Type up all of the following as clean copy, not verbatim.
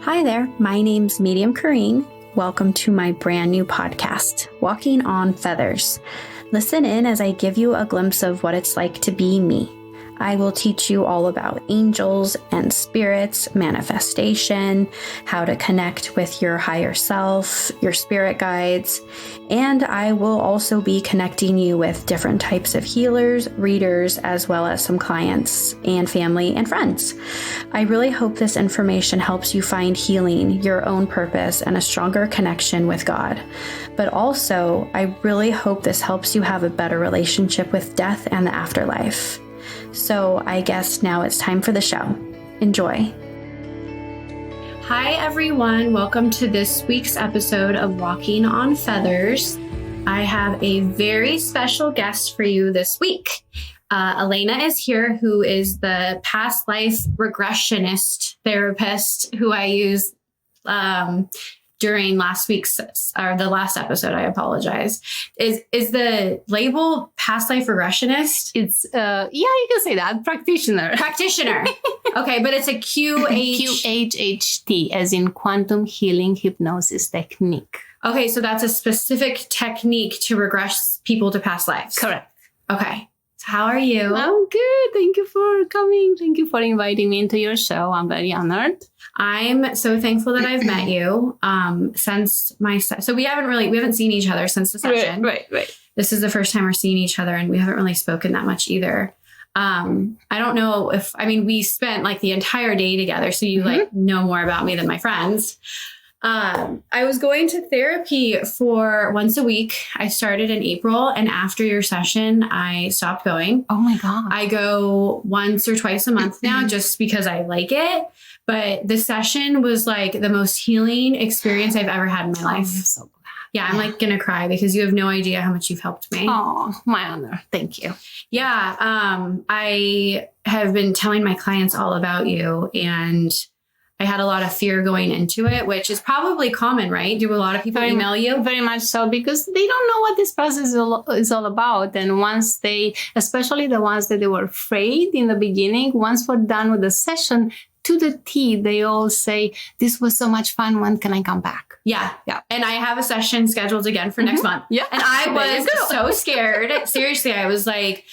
Hi there, my name's Medium Kareen. Welcome to my brand new podcast, Walking on Feathers. Listen in as I give you a glimpse of what it's like to be me. I will teach you all about angels and spirits, manifestation, how to connect with your higher self, your spirit guides, and I will also be connecting you with different types of healers, readers, as well as some clients and family and friends. I really hope this information helps you find healing, your own purpose, and a stronger connection with God. But also, I really hope this helps you have a better relationship with death and the afterlife. So I guess now it's time for the show. Enjoy. Hi, everyone. Welcome to this week's episode of Walking on Feathers. I have a very special guest for you this week. Elena is here, who is the past life regressionist therapist who I used during last week's or the last episode. I apologize. Is the label past life regressionist? It's you can say that practitioner. Okay, but it's a QHHT, as in Quantum Healing Hypnosis Technique. Okay, so that's a specific technique to regress people to past lives. Correct. Okay. So how are you? I'm good. Thank you for coming. Thank you for inviting me into your show. I'm very honored. I'm so thankful that I've met you since so we haven't seen each other since the session. Right. This is the first time we're seeing each other, and we haven't really spoken that much either. I don't know we spent like the entire day together, so you know more about me than my friends. I was going to therapy for once a week. I started in April, and after your session, I stopped going. Oh my God. I go once or twice a month now just because I like it. But the session was like the most healing experience I've ever had in my life. I'm so glad. Yeah, I'm like going to cry because you have no idea how much you've helped me. Oh, my honor. Thank you. Yeah. I have been telling my clients all about you, and I had a lot of fear going into it, which is probably common, right? Do a lot of people email you? Very much so, because they don't know what this process is all about. And once especially the ones that they were afraid in the beginning, once we're done with the session, to the T, they all say, this was so much fun. When can I come back? Yeah. And I have a session scheduled again for next month. Yeah. And I was so scared. Seriously, I was like,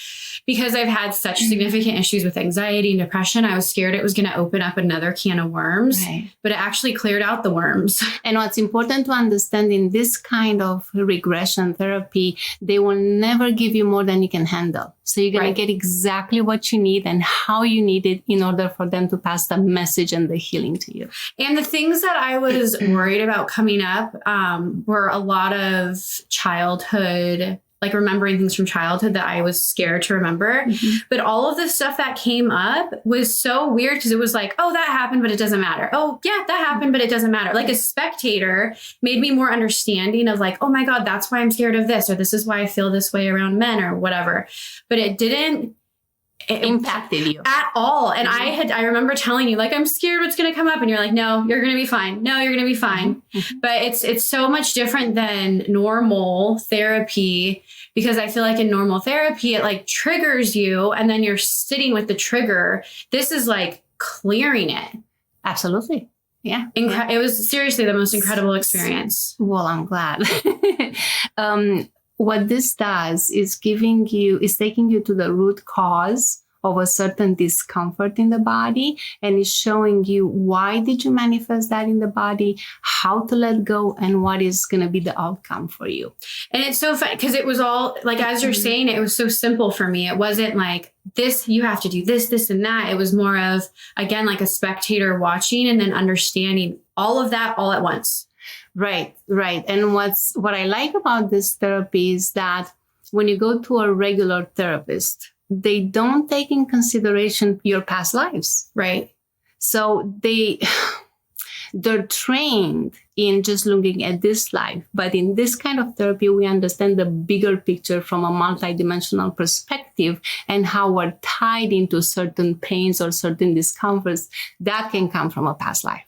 because I've had such significant issues with anxiety and depression, I was scared it was going to open up another can of worms, but it actually cleared out the worms. And what's important to understand in this kind of regression therapy, they will never give you more than you can handle. So you're going to get exactly what you need and how you need it in order for them to pass the message and the healing to you. And the things that I was worried about coming up were a lot of childhood, like remembering things from childhood that I was scared to remember. But all of the stuff that came up was so weird because it was like, oh, that happened, but it doesn't matter. Oh, yeah, that happened, but it doesn't matter. Like a spectator made me more understanding of like, oh my God, that's why I'm scared of this, or this is why I feel this way around men or whatever. But it didn't impacted you at all. And I remember telling you, like, I'm scared what's going to come up. And you're like, no, you're going to be fine. No, you're going to be fine. But it's so much different than normal therapy, because I feel like in normal therapy, it like triggers you and then you're sitting with the trigger. This is like clearing it. Absolutely. Yeah. It was seriously the most incredible experience. Well, I'm glad. What this does is taking you to the root cause of a certain discomfort in the body, and is showing you why did you manifest that in the body, how to let go, and what is going to be the outcome for you. And it's so fun because it was all like, as you're saying, it was so simple for me. It wasn't like this, you have to do this, and that. It was more of, again, like a spectator watching and then understanding all of that all at once. Right. And what I like about this therapy is that when you go to a regular therapist, they don't take in consideration your past lives. Right. So they're trained in just looking at this life. But in this kind of therapy, we understand the bigger picture from a multidimensional perspective and how we're tied into certain pains or certain discomforts that can come from a past life.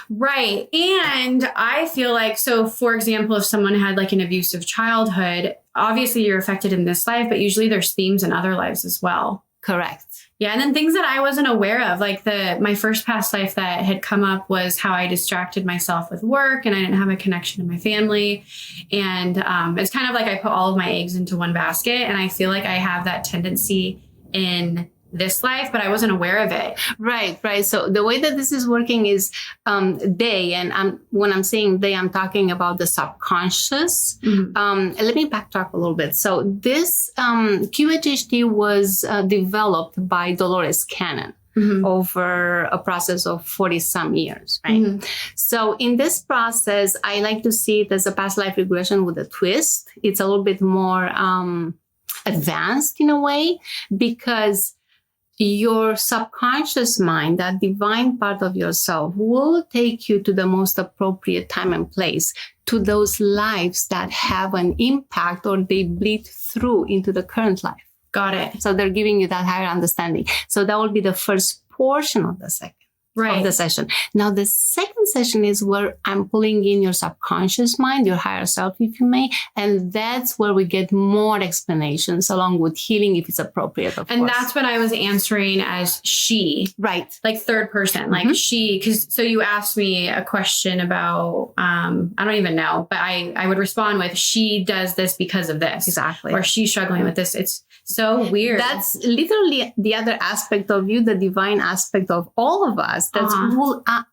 Right. And I feel like, so for example, if someone had like an abusive childhood, obviously you're affected in this life, but usually there's themes in other lives as well. Correct. Yeah. And then things that I wasn't aware of, like my first past life that had come up was how I distracted myself with work and I didn't have a connection to my family. And it's kind of like I put all of my eggs into one basket. And I feel like I have that tendency in this life, but I wasn't aware of it. Right. So the way that this is working is they, and when I'm saying they, I'm talking about the subconscious. Mm-hmm. Let me backtrack a little bit. So this QHHT was developed by Dolores Cannon. Mm-hmm. Over a process of 40 some years, right? Mm-hmm. So in this process, I like to see it as a past life regression with a twist. It's a little bit more advanced in a way, because your subconscious mind, that divine part of yourself, will take you to the most appropriate time and place, to those lives that have an impact or they bleed through into the current life. Got it. So they're giving you that higher understanding. So that will be the first portion of the second. Right. Of the session. Now, the second session is where I'm pulling in your subconscious mind, your higher self, if you may. And that's where we get more explanations along with healing if it's appropriate, of and course. That's when I was answering as she. Right. Like third person, like she. Because so you asked me a question about, I don't even know, but I would respond with, she does this because of this. Exactly. Or she's struggling with this. It's so weird. That's literally the other aspect of you, the divine aspect of all of us. That's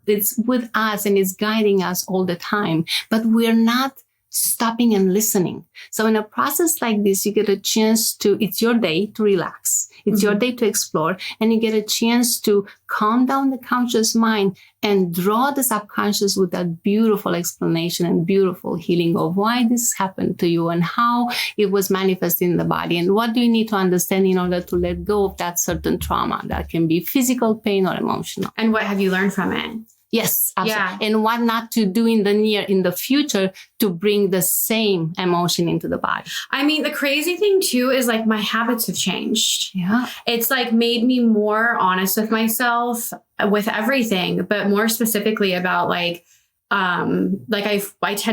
it's with us and it's guiding us all the time, but we're not stopping and listening. So in a process like this, you get a chance to, it's your day to relax. It's your day to explore, and you get a chance to calm down the conscious mind and draw the subconscious with that beautiful explanation and beautiful healing of why this happened to you and how it was manifested in the body. And what do you need to understand in order to let go of that certain trauma that can be physical pain or emotional. And what have you learned from it? Yes, absolutely. Yeah. And what not to do in the future to bring the same emotion into the body. I mean, the crazy thing too is like my habits have changed. Yeah. It's like made me more honest with myself with everything, but more specifically about I tend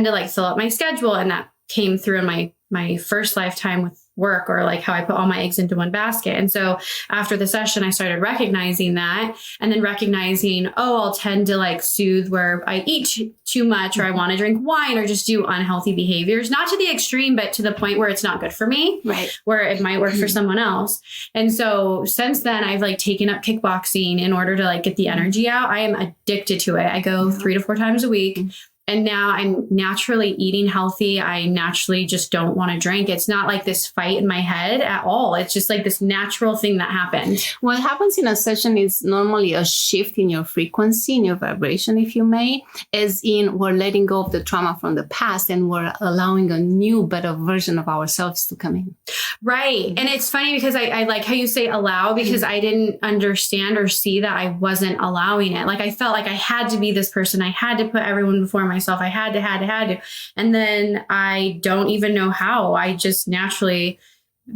to like fill up my schedule, and that came through in my first lifetime with work, or like how I put all my eggs into one basket. And so after the session, I started recognizing that, and then recognizing, I'll tend to like soothe where I eat too much, or I want to drink wine, or just do unhealthy behaviors, not to the extreme, but to the point where it's not good for me, right? Where it might work for someone else. And so since then, I've like taken up kickboxing in order to like get the energy out. I am addicted to it. I go 3 to 4 times a week. And now I'm naturally eating healthy. I naturally just don't want to drink. It's not like this fight in my head at all. It's just like this natural thing that happened. What happens in a session is normally a shift in your frequency, in your vibration, if you may, as in we're letting go of the trauma from the past and we're allowing a new, better version of ourselves to come in. Right. And it's funny because I like how you say allow, because I didn't understand or see that I wasn't allowing it. Like I felt like I had to be this person. I had to put everyone before myself. I had to. And then I don't even know how. I just naturally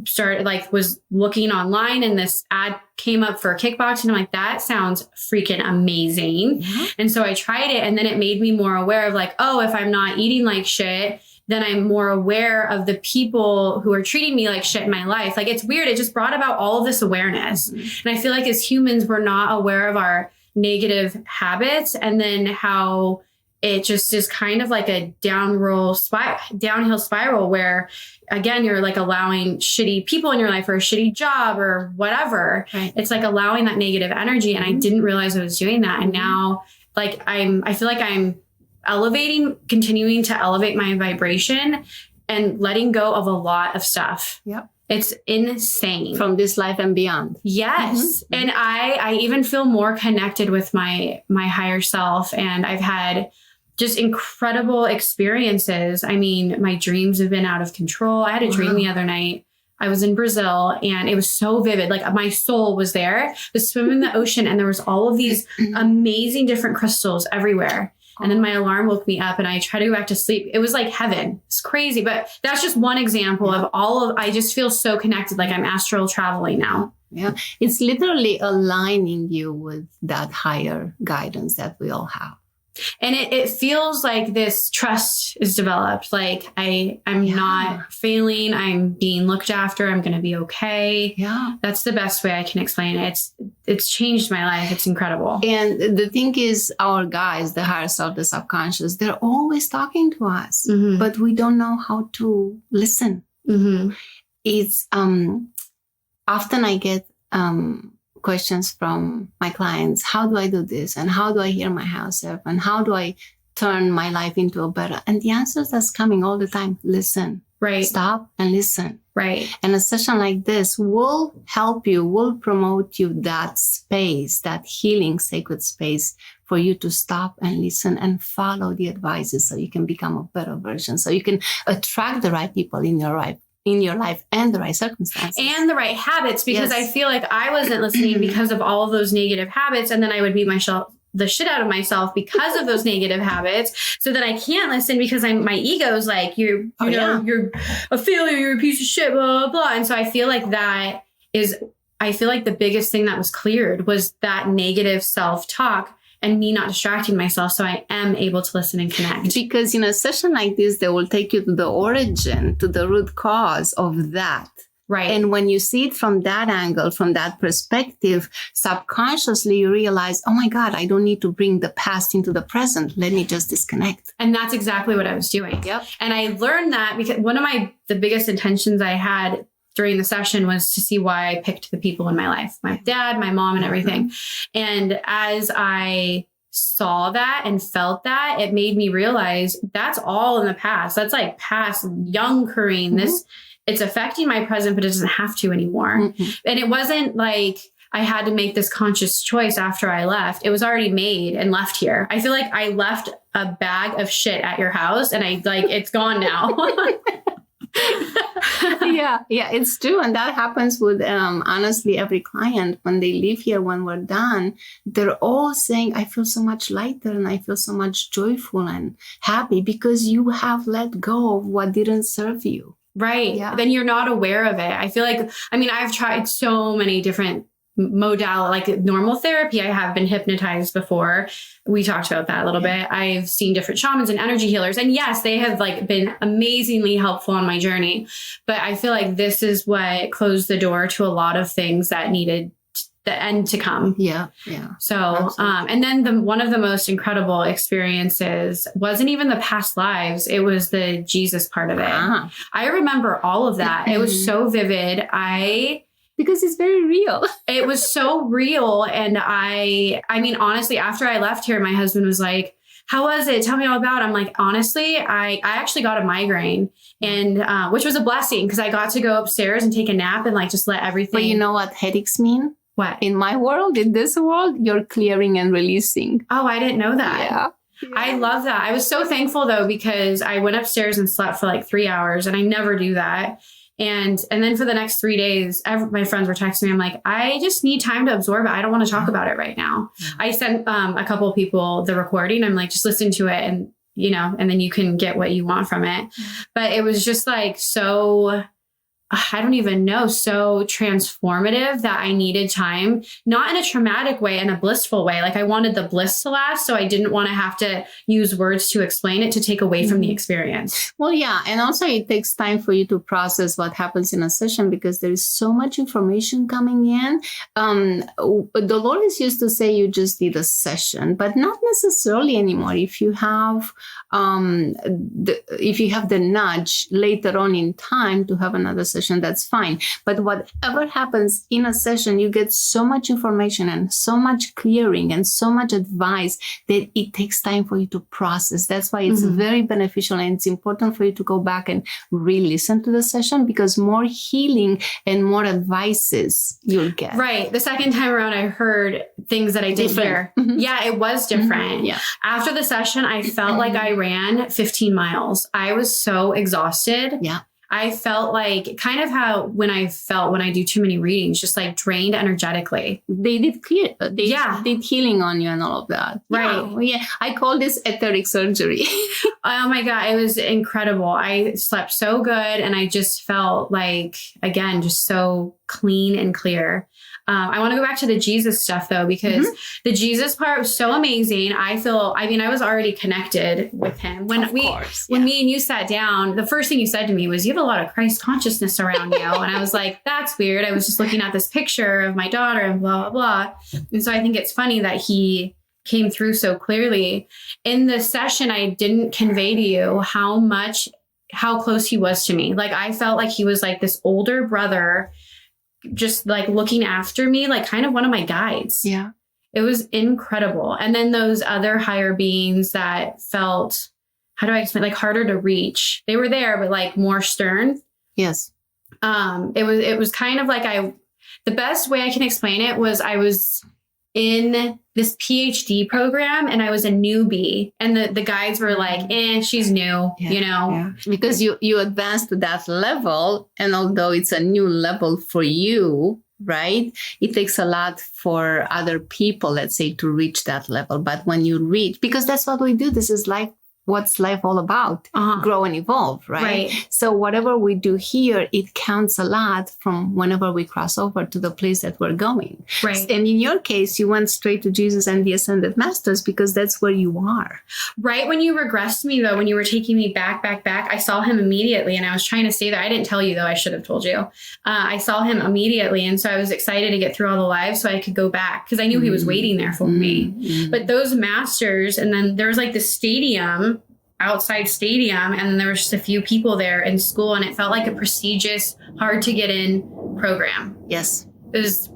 started, was looking online, and this ad came up for kickboxing. I'm like, that sounds freaking amazing. Mm-hmm. And so I tried it, and then it made me more aware of if I'm not eating like shit, then I'm more aware of the people who are treating me like shit in my life. Like, it's weird. It just brought about all of this awareness. Mm-hmm. And I feel like as humans, we're not aware of our negative habits, and then how it just is kind of like a downhill spiral where, again, you're like allowing shitty people in your life, or a shitty job, or whatever. Right. It's like allowing that negative energy. And I didn't realize I was doing that. And now I feel like I'm continuing to elevate my vibration and letting go of a lot of stuff. Yep. It's insane. From this life and beyond. Yes. Mm-hmm. And I even feel more connected with my higher self. And I've had just incredible experiences. I mean, my dreams have been out of control. I had a dream the other night. I was in Brazil, and it was so vivid. Like, my soul was there. I was swimming in the ocean, and there was all of these amazing different crystals everywhere. And then my alarm woke me up, and I tried to go back to sleep. It was like heaven. It's crazy. But that's just one example of I just feel so connected. Like I'm astral traveling now. Yeah. It's literally aligning you with that higher guidance that we all have. And it feels like this trust is developed. Like I'm not failing. I'm being looked after. I'm going to be okay. Yeah. That's the best way I can explain it. It's changed my life. It's incredible. And the thing is, our guys, the higher self, the subconscious, they're always talking to us, but we don't know how to listen. It's often I get questions from my clients. How do I do this? And how do I hear my higher self? And how do I turn my life into a better? And the answers that's coming all the time, listen. Right. Stop and listen. Right. And a session like this will help you, will promote you that space, that healing sacred space for you to stop and listen and follow the advices so you can become a better version, so you can attract the right people in your life and the right circumstances. And the right habits, because I feel like I wasn't listening because of all of those negative habits. And then I would beat the shit out of myself because of those negative habits. So then I can't listen because my ego's like, you're a failure, you're a piece of shit, blah, blah, blah. And so I feel like the biggest thing that was cleared was that negative self-talk and me not distracting myself. So I am able to listen and connect. Because in a session like this, they will take you to the origin, to the root cause of that. Right. And when you see it from that angle, from that perspective, subconsciously you realize, oh my God, I don't need to bring the past into the present. Let me just disconnect. And that's exactly what I was doing. Yep. And I learned that because one of the biggest intentions I had during the session was to see why I picked the people in my life, my dad, my mom, and everything. And as I saw that and felt that, it made me realize that's all in the past. That's like past young Kareen. It's affecting my present, but it doesn't have to anymore. And it wasn't like I had to make this conscious choice after I left. It was already made and left here. I feel like I left a bag of shit at your house and it's gone now. Yeah, it's true. And that happens with, honestly, every client. When they leave here, when we're done, they're all saying, I feel so much lighter and I feel so much joyful and happy because you have let go of what didn't serve you. Right. Yeah. Then you're not aware of it. I feel like, I've tried so many different modality, like normal therapy. I have been hypnotized before. We talked about that a little bit. I've seen different shamans and energy healers. And yes, they have been amazingly helpful on my journey. But I feel like this is what closed the door to a lot of things that needed the end to come. Yeah. So, and then one of the most incredible experiences wasn't even the past lives. It was the Jesus part of it. I remember all of that. It was so vivid. Because it's very real. It was so real. And honestly, after I left here, my husband was like, how was it? Tell me all about it. I'm like, honestly, I actually got a migraine, and which was a blessing because I got to go upstairs and take a nap and just let everything. But you know what headaches mean? What? In my world, in this world, you're clearing and releasing. Oh, I didn't know that. Yeah. I love that. I was so thankful though, because I went upstairs and slept for 3 hours, and I never do that. And then for the next 3 days, my friends were texting me. I'm like, I just need time to absorb it. I don't want to talk about it right now. I sent a couple of people the recording. I'm like, just listen to it and, and then you can get what you want from it. But it was just so, I don't even know, so transformative that I needed time, not in a traumatic way, in a blissful way. I wanted the bliss to last. So I didn't want to have to use words to explain it, to take away from the experience. Well, yeah. And also it takes time for you to process what happens in a session because there is so much information coming in. Dolores used to say you just did a session, but not necessarily anymore. If you have the nudge later on in time to have another session, that's fine. But whatever happens in a session, you get so much information and so much clearing and so much advice that it takes time for you to process. That's why it's very beneficial, and it's important for you to go back and re-listen to the session because more healing and more advices you'll get. Right. The second time around, I heard things that I didn't hear. Yeah, it was different. Yeah. After the session, I felt like I ran 15 miles. I was so exhausted. Yeah. I felt like kind of how when I do too many readings, just drained energetically. They did did healing on you and all of that. Right. Yeah. I call this etheric surgery. Oh my God. It was incredible. I slept so good. And I just felt again, just so clean and clear. I want to go back to the Jesus stuff though, because the Jesus part was so amazing. I was already connected with him. When me and you sat down, the first thing you said to me was, you have a lot of Christ consciousness around you. And I was like, that's weird. I was just looking at this picture of my daughter and blah, blah, blah. And so I think it's funny that he came through so clearly. In the session, I didn't convey to you how close he was to me. Like, I felt like he was like this older brother, just like looking after me, like kind of one of my guides. Yeah. It was incredible. And then those other higher beings that felt, how do I explain, like harder to reach. They were there, but like more stern. Yes. It was kind of like the best way I can explain it was I was in this PhD program and I was a newbie, and the guides were like, she's new, you know. Yeah. Because you advanced to that level, and although it's a new level for you, right, it takes a lot for other people, let's say, to reach that level. But when you reach, because that's what we do, this is life. What's life all about? Grow and evolve, right? So whatever we do here, it counts a lot from whenever we cross over to the place that we're going. Right. And in your case, you went straight to Jesus and the Ascended Masters because that's where you are. Right. When you regressed me, though, when you were taking me back, I saw him immediately. And I was trying to say that. I didn't tell you, though. I should have told you. I saw him immediately. And so I was excited to get through all the lives so I could go back because I knew he was waiting there for me. But those masters, and then there was like this outside stadium, and then there was just a few people there in school, and it felt like a prestigious, hard to get in program. Yes. It was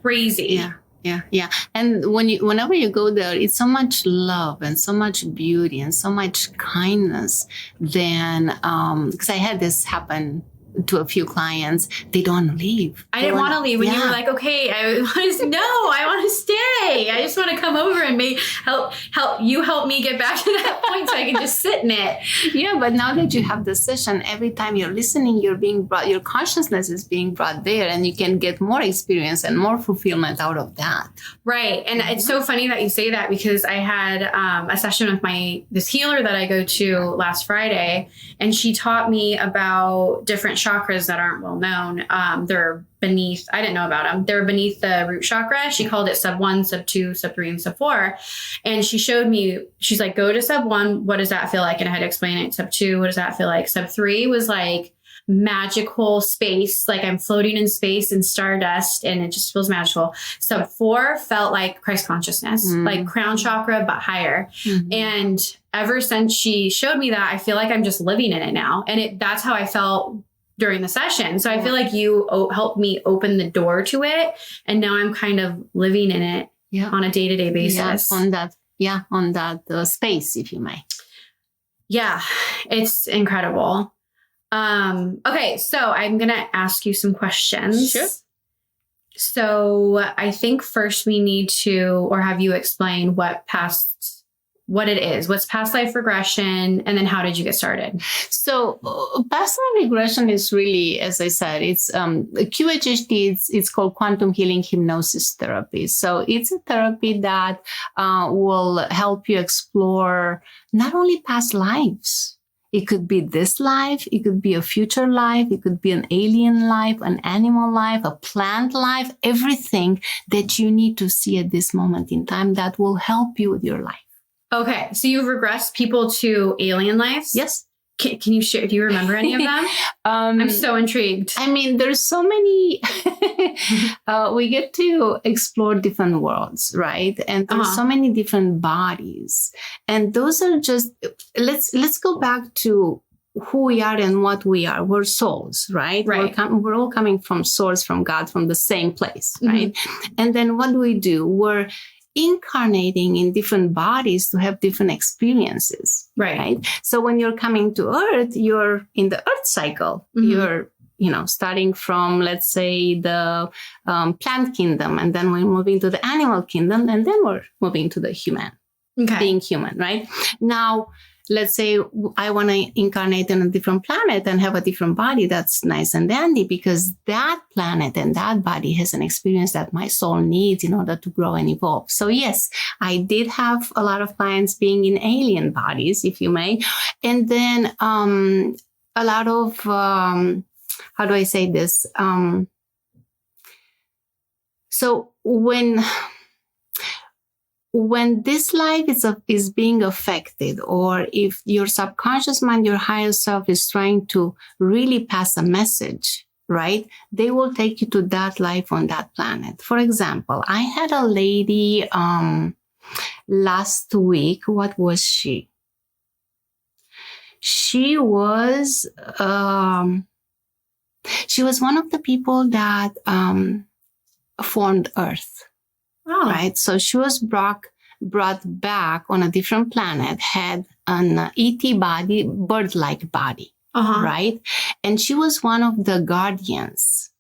crazy. Yeah. And whenever you go there, it's so much love and so much beauty and so much kindness. Then, because I had this happen to a few clients, they don't want to leave. I didn't want to leave when you were like, okay, I want to stay. I just want to come over and help me get back to that point so I can just sit in it. Yeah, but now that you have the session, every time you're listening, you're being brought, your consciousness is being brought there, and you can get more experience and more fulfillment out of that. Right. And it's so funny that you say that, because I had a session with this healer that I go to last Friday, and she taught me about different chakras that aren't well known. They're beneath, I didn't know about them. They're beneath the root chakra. She called it sub 1, sub 2, sub 3, and sub 4. And she showed me, she's like, go to sub 1. What does that feel like? And I had to explain it. Sub 2, what does that feel like? Sub 3 was like magical space. Like I'm floating in space and stardust, and it just feels magical. Sub 4 felt like Christ consciousness, like crown chakra, but higher. And ever since she showed me that, I feel like I'm just living in it now. And that's how I felt during the session. So I feel like you helped me open the door to it. And now I'm kind of living in it on a day-to-day basis. On that space, if you may. Yeah, it's incredible. Okay, so I'm going to ask you some questions. Sure. So I think first we need to, or have you explain what it is, what's past life regression, and then how did you get started? So past life regression is really, as I said, it's QHHT, it's called quantum healing hypnosis therapy. So it's a therapy that will help you explore not only past lives. It could be this life, it could be a future life, it could be an alien life, an animal life, a plant life, everything that you need to see at this moment in time that will help you with your life. Okay, so you've regressed people to alien lives? Yes. Can you share? Do you remember any of them? I'm so intrigued. I mean, there's so many. We get to explore different worlds, right? And there's so many different bodies, and those are just. Let's go back to who we are and what we are. We're souls, right? Right. We're all coming from source, from God, from the same place, right? And then what do? We're incarnating in different bodies to have different experiences, right? So when you're coming to Earth, you're in the Earth cycle. You're, starting from, let's say, the plant kingdom, and then we're moving to the animal kingdom, and then we're moving to the human, being human, right? Now, let's say I want to incarnate on a different planet and have a different body. That's nice and dandy, because that planet and that body has an experience that my soul needs in order to grow and evolve. So yes, I did have a lot of clients being in alien bodies, if you may. And then a lot of, how do I say this? So when this life is being affected, or if your subconscious mind, your higher self is trying to really pass a message, right? They will take you to that life on that planet. For example, I had a lady last week. What was she? She was one of the people that formed Earth. Oh. Right. So she was brought back on a different planet, had an ET body, bird-like body. Right. And she was one of the guardians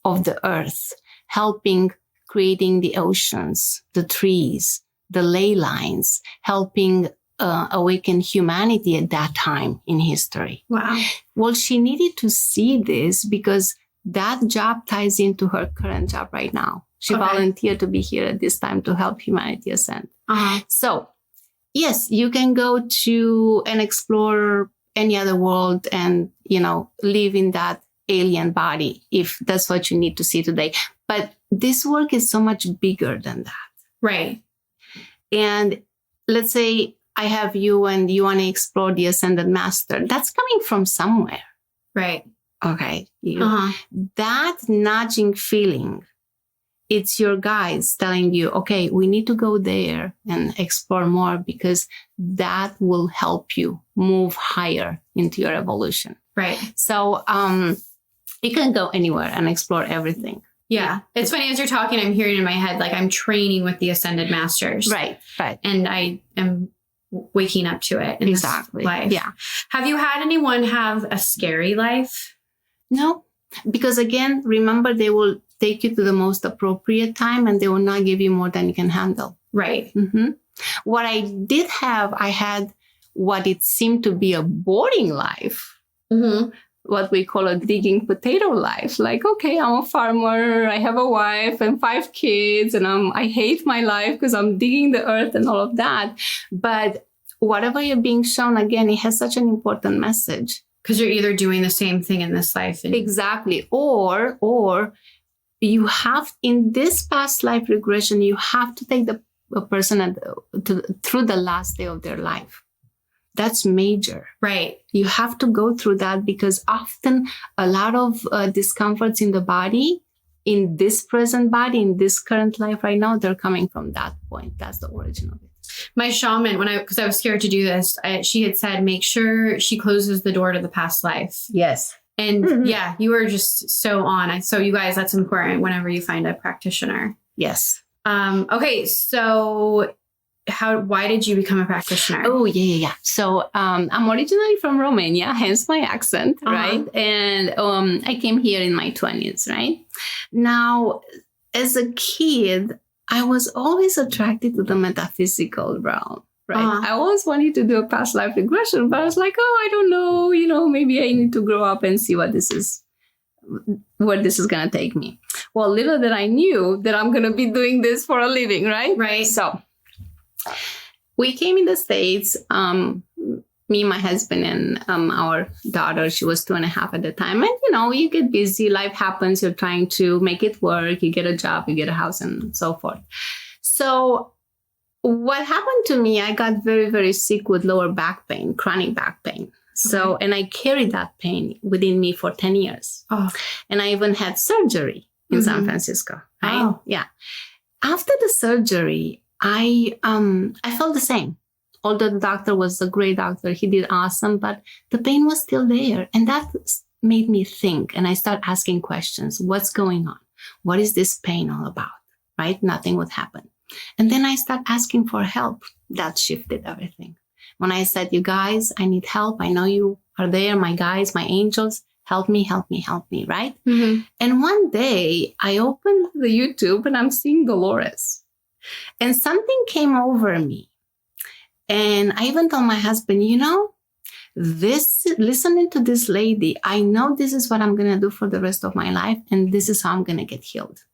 of the earth, helping creating the oceans, the trees, the ley lines, helping awaken humanity at that time in history. Wow. Well, she needed to see this because that job ties into her current job right now. She volunteered to be here at this time to help humanity ascend. So, yes, you can go to and explore any other world and, live in that alien body if that's what you need to see today. But this work is so much bigger than that. Right. And let's say I have you and you want to explore the Ascended Master. That's coming from somewhere. Right. Okay. That nudging feeling, it's your guides telling you, okay, we need to go there and explore more because that will help you move higher into your evolution. Right. So you can go anywhere and explore everything. Yeah. It's funny, as you're talking, I'm hearing in my head, like I'm training with the Ascended Masters. Right. And I am waking up to it in exactly. this life. Yeah. Have you had anyone have a scary life? No, because again, remember, they will take you to the most appropriate time and they will not give you more than you can handle. Right. What I did have, I had what it seemed to be a boring life. What we call a digging potato life. Like, okay, I'm a farmer, I have a wife and 5 kids, and I hate my life because I'm digging the earth and all of that. But whatever you're being shown, again, it has such an important message. Because you're either doing the same thing in this life. Exactly. Or you have, in this past life regression, you have to take a person through the last day of their life. That's major. Right. You have to go through that because often a lot of discomforts in the body, in this present body, in this current life right now, they're coming from that point. That's the origin of it. My shaman, because I was scared to do this, she had said, make sure she closes the door to the past life. Yes. And yeah, you were just so on. So you guys, that's important whenever you find a practitioner. Yes. Okay. So why did you become a practitioner? Oh, yeah. So I'm originally from Romania, hence my accent, right? And I came here in my 20s, right? Now, as a kid, I was always attracted to the metaphysical realm, right? I always wanted to do a past life regression, but I was like, I don't know, maybe I need to grow up and see where this is going to take me. Well, little did I knew that I'm going to be doing this for a living, right? Right. So we came in the States, me, my husband, and our daughter. She was 2.5 at the time. And, you get busy. Life happens. You're trying to make it work. You get a job, you get a house, and so forth. So what happened to me, I got very, very sick with lower back pain, chronic back pain. So, and I carried that pain within me for 10 years. And I even had surgery in San Francisco. Right? Yeah. After the surgery, I felt the same. Although the doctor was a great doctor, he did awesome, but the pain was still there. And that made me think. And I started asking questions. What's going on? What is this pain all about? Right? Nothing would happen. And then I started asking for help. That shifted everything. When I said, you guys, I need help. I know you are there. My guys, my angels, help me, right? And one day I opened the YouTube and I'm seeing Dolores. And something came over me. And I even told my husband, listening to this lady, I know this is what I'm going to do for the rest of my life. And this is how I'm going to get healed.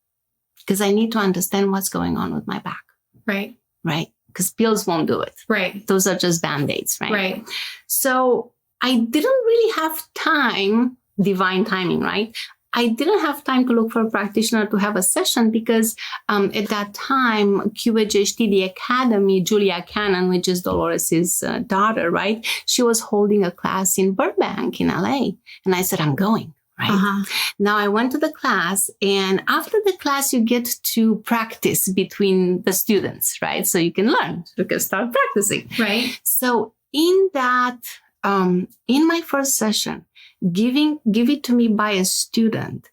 Because I need to understand what's going on with my back. Right. Right. Because pills won't do it. Right. Those are just Band-Aids, right? Right. So I didn't really have time, divine timing, right? I didn't have time to look for a practitioner to have a session because at that time, QHHT, the academy, Julia Cannon, which is Dolores' daughter, right? She was holding a class in Burbank in LA. And I said, I'm going, right? Uh-huh. Now I went to the class, and after the class, you get to practice between the students, right? So you can learn, you can start practicing. Right. So in that, in my first session, give it to me by a student,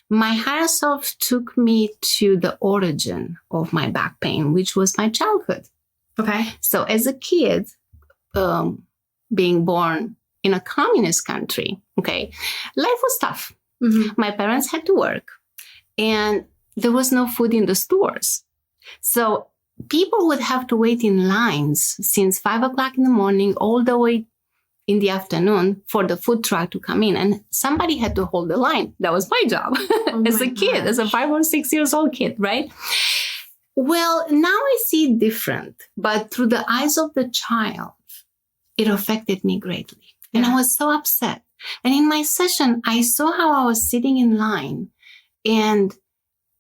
my higher self took me to the origin of my back pain, which was my childhood. Okay. So as a kid, being born in a communist country, okay, life was tough. Mm-hmm. My parents had to work, and there was no food in the stores. So people would have to wait in lines since 5 o'clock in the morning all the way in the afternoon for the food truck to come in, and somebody had to hold the line. That was my job as a kid, as a 5 or 6 years old kid, right? Well, now I see it different, but through the eyes of the child, it affected me greatly. Yeah. And I was so upset. And in my session, I saw how I was sitting in line and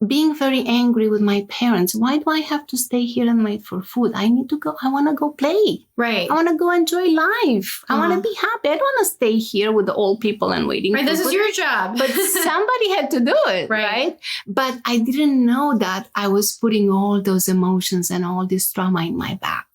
being very angry with my parents. Why do I have to stay here and wait for food? I need to go. I want to go play. Right. I want to go enjoy life. I want to be happy. I don't want to stay here with the old people and waiting. Right. This is your job. But somebody had to do it. Right. But I didn't know that I was putting all those emotions and all this trauma in my back.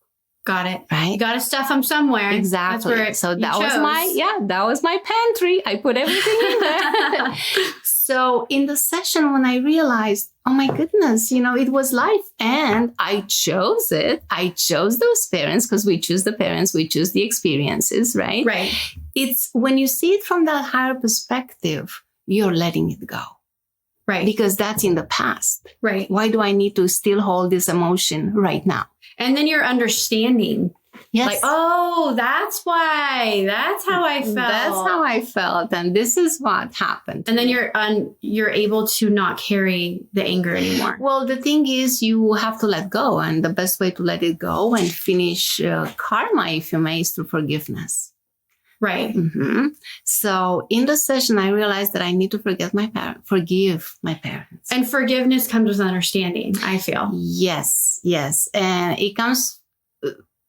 Got it. Right. You got to stuff them somewhere. Exactly. That's where that was my pantry. I put everything in there. So in the session, when I realized, oh my goodness, it was life and I chose it. I chose those parents because we choose the parents, we choose the experiences, right? Right. It's when you see it from that higher perspective, you're letting it go. Right. Because that's in the past. Right. Why do I need to still hold this emotion right now? And then you're understanding. Yes. Like, oh, that's why. That's how I felt. That's how I felt. And this is what happened. And then you're able to not carry the anger anymore. Well, the thing is, you have to let go. And the best way to let it go and finish karma, if you may, is through forgiveness. Right. Mm-hmm. So in the session, I realized that I need to forgive my parents. And forgiveness comes with understanding, I feel. Yes. And it comes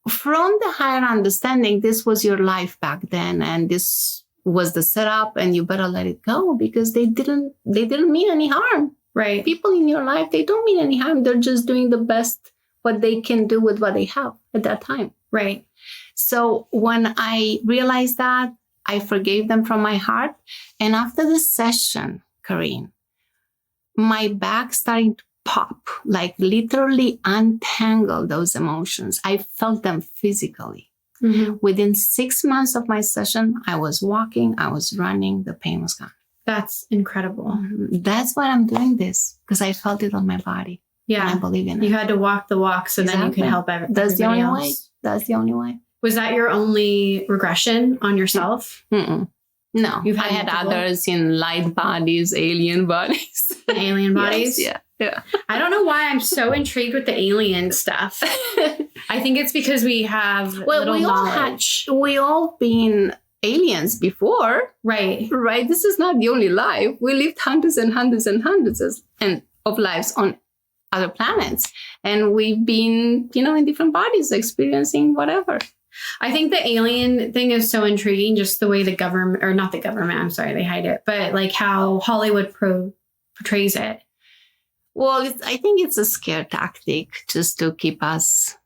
from the higher understanding. This was your life back then, and this was the setup, and you better let it go because they didn't mean any harm. Right. People in your life, they don't mean any harm. They're just doing the best what they can do with what they have at that time. Right. So when I realized that, I forgave them from my heart. And after the session, Kareen, my back started to pop, like literally untangle those emotions. I felt them physically. Mm-hmm. Within 6 months of my session, I was walking, I was running, the pain was gone. That's incredible. Mm-hmm. That's why I'm doing this, because I felt it on my body. Yeah. And I believe in it. You had to walk the walk so then you could help everybody else. That's the only way. Was that your only regression on yourself? Mm-mm. No. I had others in light bodies, alien bodies. Alien bodies? Yes, yeah. I don't know why I'm so intrigued with the alien stuff. I think it's because we have little knowledge. We all been aliens before. Right. This is not the only life. We lived hundreds and hundreds and hundreds of lives on other planets. And we've been, in different bodies experiencing whatever. I think the alien thing is so intriguing, just the way the government, or not the government, I'm sorry, they hide it, but like how Hollywood portrays it. Well, I think it's a scare tactic just to keep us,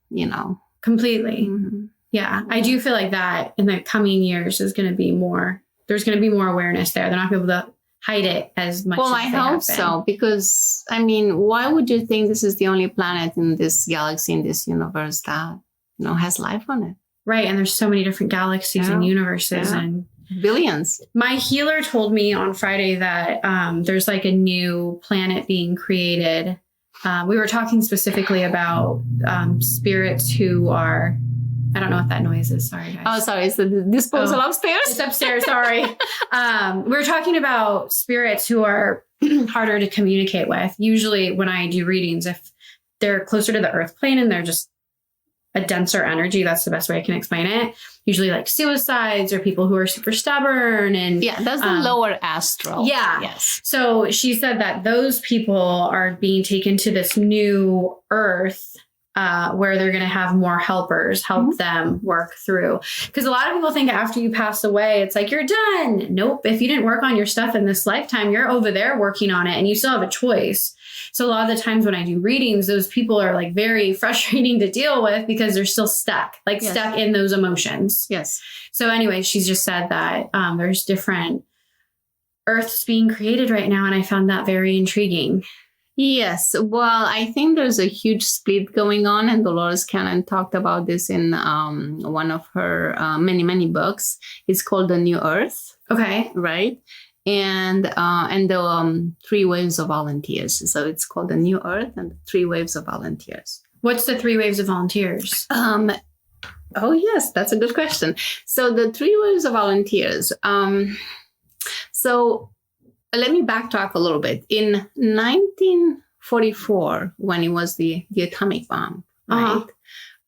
Completely. Mm-hmm. Yeah. I do feel like that in the coming years there's going to be more awareness there. They're not going to be able to hide it as much. Well, I hope so, because, why would you think this is the only planet in this galaxy, in this universe that, has life on it? Right. And there's so many different galaxies and universes and billions. My healer told me on Friday that there's like a new planet being created. We were talking specifically about spirits who are, I don't know what that noise is. Sorry, guys. Oh, sorry. It's the disposal upstairs. It's upstairs. Sorry. We were talking about spirits who are harder to communicate with. Usually when I do readings, if they're closer to the earth plane and they're just a denser energy. That's the best way I can explain it. Usually like suicides or people who are super stubborn. And yeah, that's the lower astral. Yeah. Yes. So she said that those people are being taken to this new earth where they're going to have more helpers help them work through. Because a lot of people think after you pass away, it's like, you're done. Nope. If you didn't work on your stuff in this lifetime, you're over there working on it and you still have a choice. So a lot of the times when I do readings, those people are like very frustrating to deal with because they're still stuck, like stuck in those emotions. Yes. So anyway, she's just said that there's different earths being created right now. And I found that very intriguing. Yes. Well, I think there's a huge split going on, and Dolores Cannon talked about this in one of her many books. It's called The New Earth. Okay. Right. And the 3 waves of volunteers. So it's called The New Earth and the 3 waves of volunteers. What's the 3 waves of volunteers? Oh, yes, that's a good question. So the 3 waves of volunteers. So let me backtrack a little bit. In 1944, when it was the atomic bomb, right?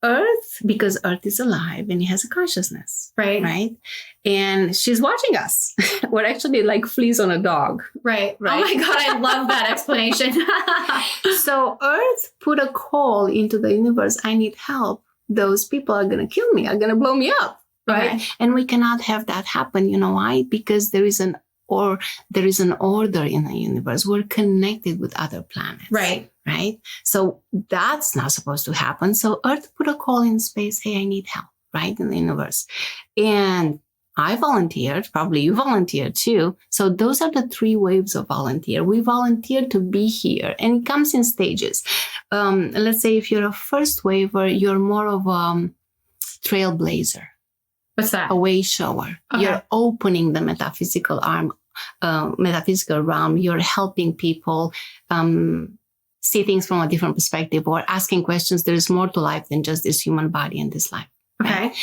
Earth, because Earth is alive and it has a consciousness, right? And she's watching us. We're actually like fleas on a dog. Right. Oh my God, I love that explanation. So Earth put a call into the universe. I need help. Those people are going to kill me, are going to blow me up, right? Okay. And we cannot have that happen. You know why? Because there is an order in the universe. We're connected with other planets. Right. So that's not supposed to happen. So Earth put a call in space. Hey, I need help, right? In the universe. And I volunteered. Probably you volunteered too. So those are the 3 waves of volunteer. We volunteer to be here, and it comes in stages. Let's say if you're a first waver, you're more of a trailblazer. What's that? A way shower. Okay. You're opening the metaphysical realm. You're helping people see things from a different perspective or asking questions. There's more to life than just this human body and this life. Right? Okay.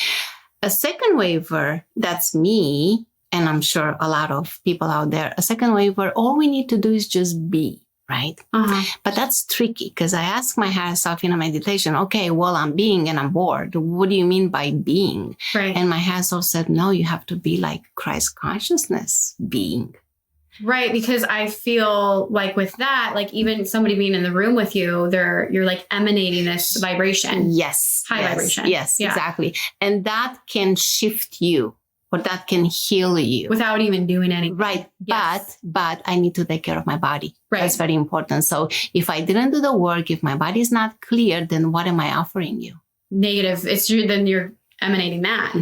A second waver, that's me, and I'm sure a lot of people out there. A second waver, all we need to do is just be. Right? But that's tricky because I ask my higher self in a meditation, okay, well, I'm being and I'm bored. What do you mean by being? Right. And my higher self said, no, you have to be like Christ consciousness being. Right. Because I feel like with that, like even somebody being in the room with you, you're like emanating this vibration. Yes. High vibration. Yes, exactly. And that can shift you. Or that can heal you. Without even doing anything. Right. Yes. But I need to take care of my body. Right. That's very important. So if I didn't do the work, if my body is not clear, then what am I offering you? Negative. Then you're emanating that.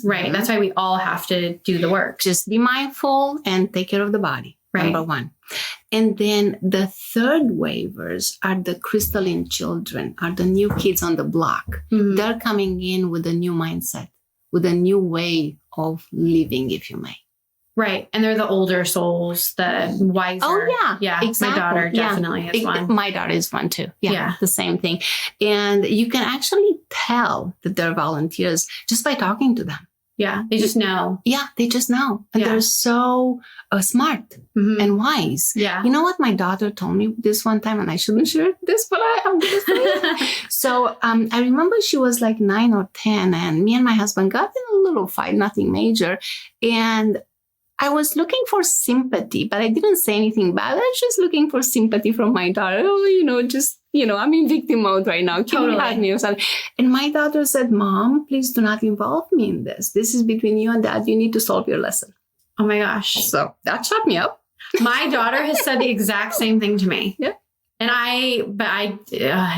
Right. That's why we all have to do the work. Just be mindful and take care of the body. Right. Number 1. And then the third waivers are the crystalline children, are the new kids on the block. They're coming in with a new mindset, with a new way of living, if you may. Right. And they're the older souls, the wiser. Oh, yeah. Yeah. Exactly. My daughter definitely is one. My daughter is one too. Yeah. The same thing. And you can actually tell that they're volunteers just by talking to them. Yeah. They just know. Yeah. They just know. And they're so smart and wise. Yeah. You know what? My daughter told me this one time, and I shouldn't share this, but I have this thing. So I remember she was like 9 or 10, and me and my husband got in a little fight, nothing major. And I was looking for sympathy, but I didn't say anything bad. I was just looking for sympathy from my daughter. Oh, I'm in victim mode right now. Can you help me or something? And my daughter said, Mom, please do not involve me in this. This is between you and Dad. You need to solve your lesson. Oh my gosh. So that shut me up. My daughter has said the exact same thing to me. Yeah. And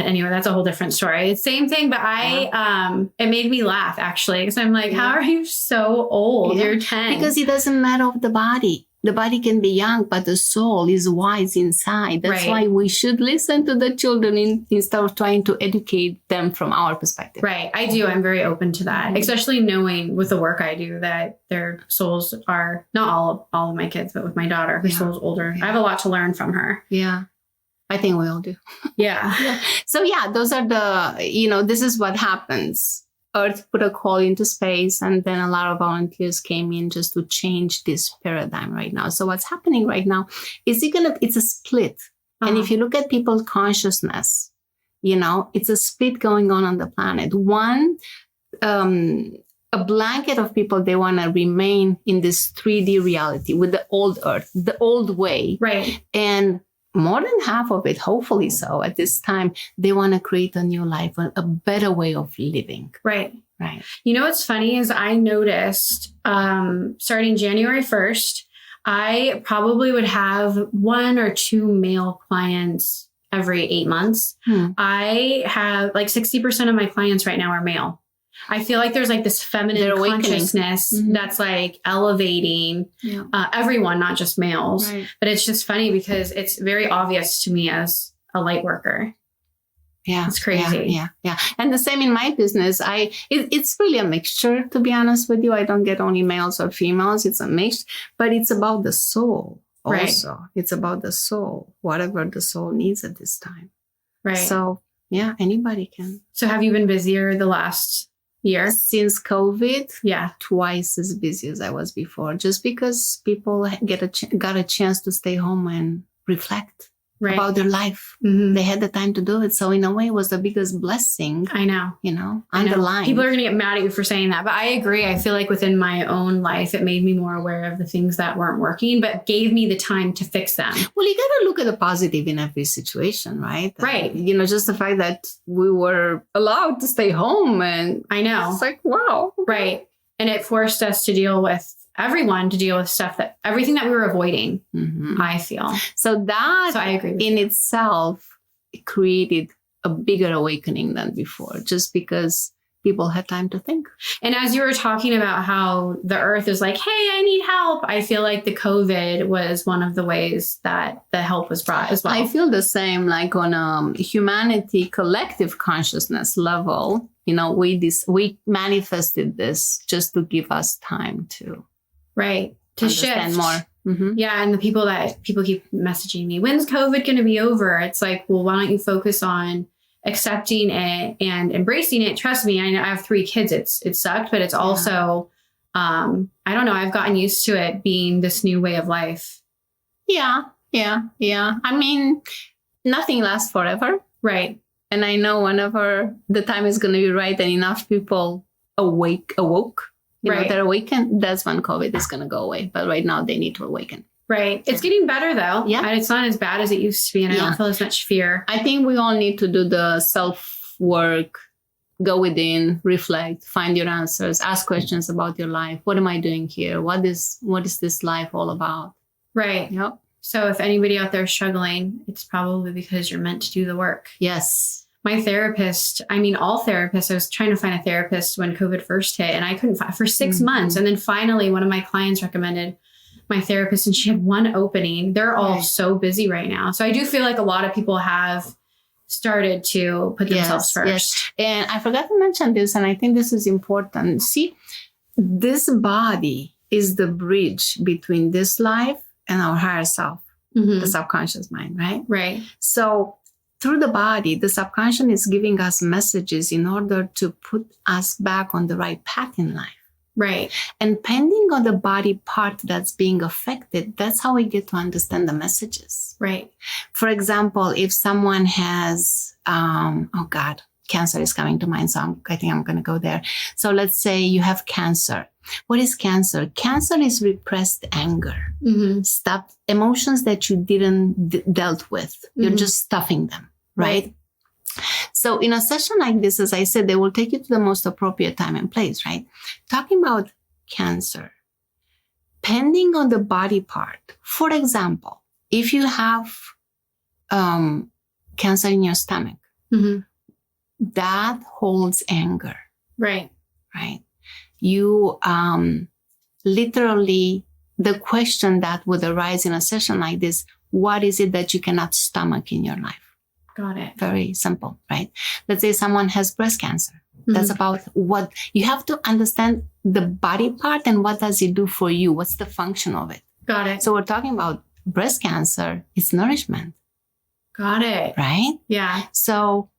anyway, that's a whole different story. It's same thing, but it made me laugh actually. Because I'm like, how are you so old? You're 10. Because it doesn't matter of the body. The body can be young, but the soul is wise inside. That's why we should listen to the children instead of trying to educate them from our perspective. Right. I do. I'm very open to that, especially knowing with the work I do that their souls are not all of my kids, but with my daughter, her soul's older. Yeah. I have a lot to learn from her. Yeah. I think we all do. Yeah. So those are this is what happens. Earth put a call into space, and then a lot of volunteers came in just to change this paradigm right now. So what's happening right now is it's a split. And if you look at people's consciousness, It's a split going on the planet. One, a blanket of people, they want to remain in this 3D reality with the old earth, the old way. Right. And more than half of it, hopefully so at this time, they want to create a new life, a better way of living. Right. Right. What's funny is I noticed starting January 1st, I probably would have 1 or 2 male clients every 8 months. I have like 60% of my clients right now are male. I feel like there's like this feminine consciousness that's like elevating everyone, not just males. Right. But it's just funny because it's very obvious to me as a light worker. Yeah. It's crazy. Yeah. And the same in my business. It's really a mixture, to be honest with you. I don't get only males or females. It's a mix, but it's about the soul also. Right. It's about the soul, whatever the soul needs at this time. Right. So yeah, anybody can. So have you been busier the last year? Since COVID? Yeah. Twice as busy as I was before, just because people got a chance to stay home and reflect. Right. About their life. They had the time to do it. So in a way, it was the biggest blessing. I know. Underlying. People are going to get mad at you for saying that. But I agree. I feel like within my own life, it made me more aware of the things that weren't working, but gave me the time to fix them. Well, you got to look at the positive in every situation, right? Right. Just the fact that we were allowed to stay home. And I know. It's like, wow. Right. And it forced us to deal with stuff everything that we were avoiding, I feel. So I agree with in itself, it created a bigger awakening than before, just because people had time to think. And as you were talking about how the earth is like, hey, I need help, I feel like the COVID was one of the ways that the help was brought as well. I feel the same, like on a humanity collective consciousness level, we manifested this just to give us time to to shift more. Yeah. And the people keep messaging me, when's COVID going to be over? It's like, well, why don't you focus on accepting it and embracing it? Trust me, I know I have 3 kids. It sucked, but it's also, I don't know, I've gotten used to it being this new way of life. Yeah. I mean, nothing lasts forever. Right. And I know whenever the time is going to be right and enough people awoke, they're awakened, that's when COVID is going to go away. But right now they need to awaken. Right. It's getting better though. Yeah. It's not as bad as it used to be. And I don't feel as much fear. I think we all need to do the self-work, go within, reflect, find your answers, ask questions about your life. What am I doing here? What is this life all about? Right. Yep. So if anybody out there is struggling, it's probably because you're meant to do the work. Yes. My therapist, all therapists, I was trying to find a therapist when COVID first hit and I couldn't find for 6 months. And then finally one of my clients recommended my therapist and she had one opening. They're all so busy right now. So I do feel like a lot of people have started to put themselves first. Yes. And I forgot to mention this, and I think this is important. See, this body is the bridge between this life and our higher self, the subconscious mind, right? Right. So through the body, the subconscious is giving us messages in order to put us back on the right path in life. Right. And depending on the body part that's being affected, that's how we get to understand the messages. Right. For example, if someone has, cancer is coming to mind. So I think I'm going to go there. So let's say you have cancer. What is cancer? Cancer is repressed anger. Stuff, emotions that you didn't dealt with. You're just stuffing them, right? So in a session like this, as I said, they will take you to the most appropriate time and place, right? Talking about cancer, depending on the body part. For example, if you have cancer in your stomach, that holds anger. Right. Right. You literally, the question that would arise in a session like this, what is it that you cannot stomach in your life? Got it. Very simple, right? Let's say someone has breast cancer. That's about what you have to understand the body part and what does it do for you? What's the function of it? Got it. So we're talking about breast cancer. It's nourishment. Got it. Right? Yeah. So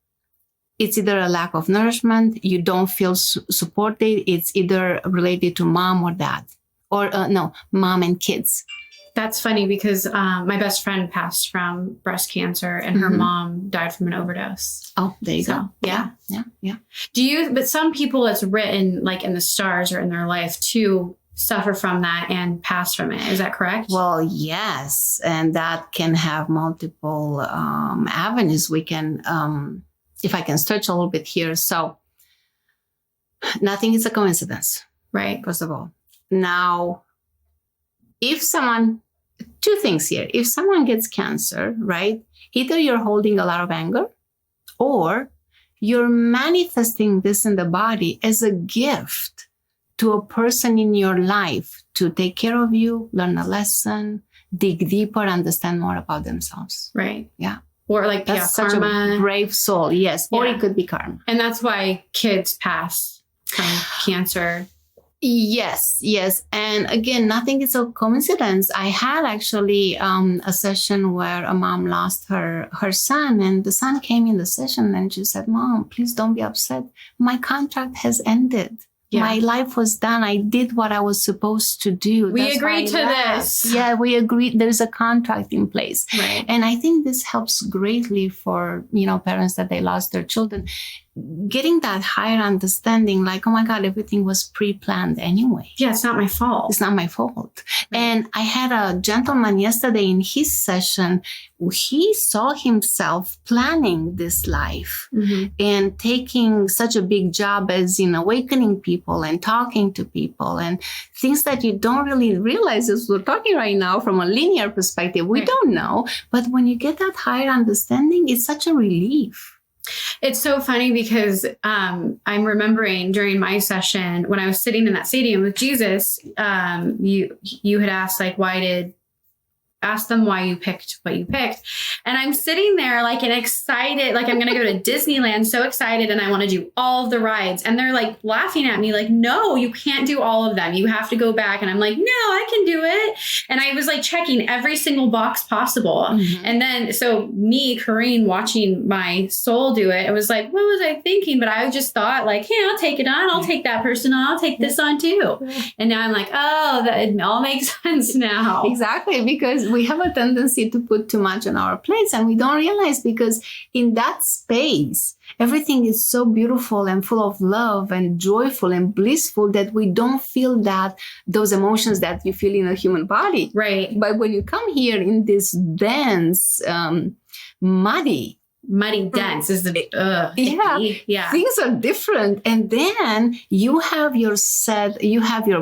it's either a lack of nourishment, you don't feel supported. It's either related to mom or dad, or mom and kids. That's funny because my best friend passed from breast cancer and her mom died from an overdose. Oh, there you go. Yeah. Yeah. But some people, it's written like in the stars or in their life to suffer from that and pass from it. Is that correct? Well, yes. And that can have multiple avenues. We can, if I can stretch a little bit here. So nothing is a coincidence. Right. First of all. Now, if someone, two things here. If someone gets cancer, right, either you're holding a lot of anger or you're manifesting this in the body as a gift to a person in your life to take care of you, learn a lesson, dig deeper, understand more about themselves. Right. Yeah. Or like, that's such karma. A brave soul. Yes. Yeah. Or it could be karma. And that's why kids pass from cancer. Yes. And again, nothing is a coincidence. I had actually a session where a mom lost her son, and the son came in the session and she said, "Mom, please don't be upset. My contract has ended. Yeah. My life was done. I did what I was supposed to do. We agreed to this." Yeah, we agreed. There's a contract in place. Right. And I think this helps greatly for, parents that they lost their children. Getting that higher understanding, like, oh my God, everything was pre-planned anyway. Yeah, it's not my fault. It's not my fault. Right. And I had a gentleman yesterday in his session. He saw himself planning this life and taking such a big job as in awakening people and talking to people and things that you don't really realize as we're talking right now from a linear perspective. We don't know. But when you get that higher understanding, it's such a relief. It's so funny because I'm remembering during my session when I was sitting in that stadium with Jesus, you had asked ask them why you picked what you picked. And I'm sitting there like an excited, like I'm going to go to Disneyland, so excited. And I want to do all of the rides. And they're like laughing at me like, no, you can't do all of them. You have to go back. And I'm like, no, I can do it. And I was like checking every single box possible. And then, so me, Kareen, watching my soul do it, I was like, what was I thinking? But I just thought like, hey, I'll take it on. I'll take that person on. I'll take this on too. And now I'm like, oh, that it all makes sense now. Exactly. Because we have a tendency to put too much on our plates and we don't realize, because in that space, everything is so beautiful and full of love and joyful and blissful that we don't feel those emotions that you feel in a human body. Right. But when you come here in this dense, muddy, dense is the yeah. Things are different, and then you have your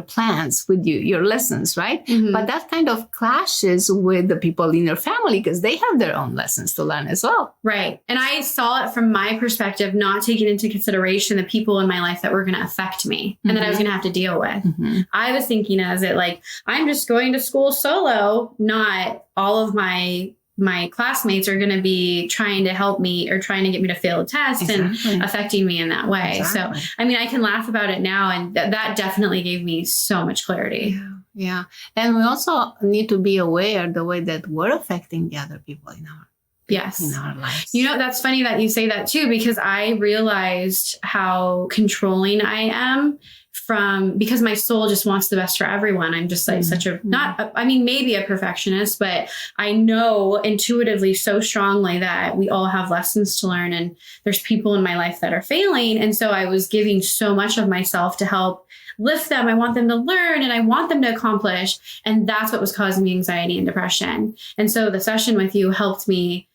plans with your lessons, right? But that kind of clashes with the people in your family because they have their own lessons to learn as well. Right. And I saw it from my perspective, not taking into consideration the people in my life that were going to affect me and that I was going to have to deal with. I was thinking as it like, I'm just going to school solo, not all of my classmates are going to be trying to help me or trying to get me to fail a test and affecting me in that way. So, I mean, I can laugh about it now. And that definitely gave me so much clarity. Yeah. And we also need to be aware the way that we're affecting the other people in our lives. That's funny that you say that too, because I realized how controlling I am because my soul just wants the best for everyone. I'm just like maybe a perfectionist, but I know intuitively so strongly that we all have lessons to learn and there's people in my life that are failing. And so I was giving so much of myself to help lift them. I want them to learn and I want them to accomplish. And that's what was causing me anxiety and depression. And so the session with you helped me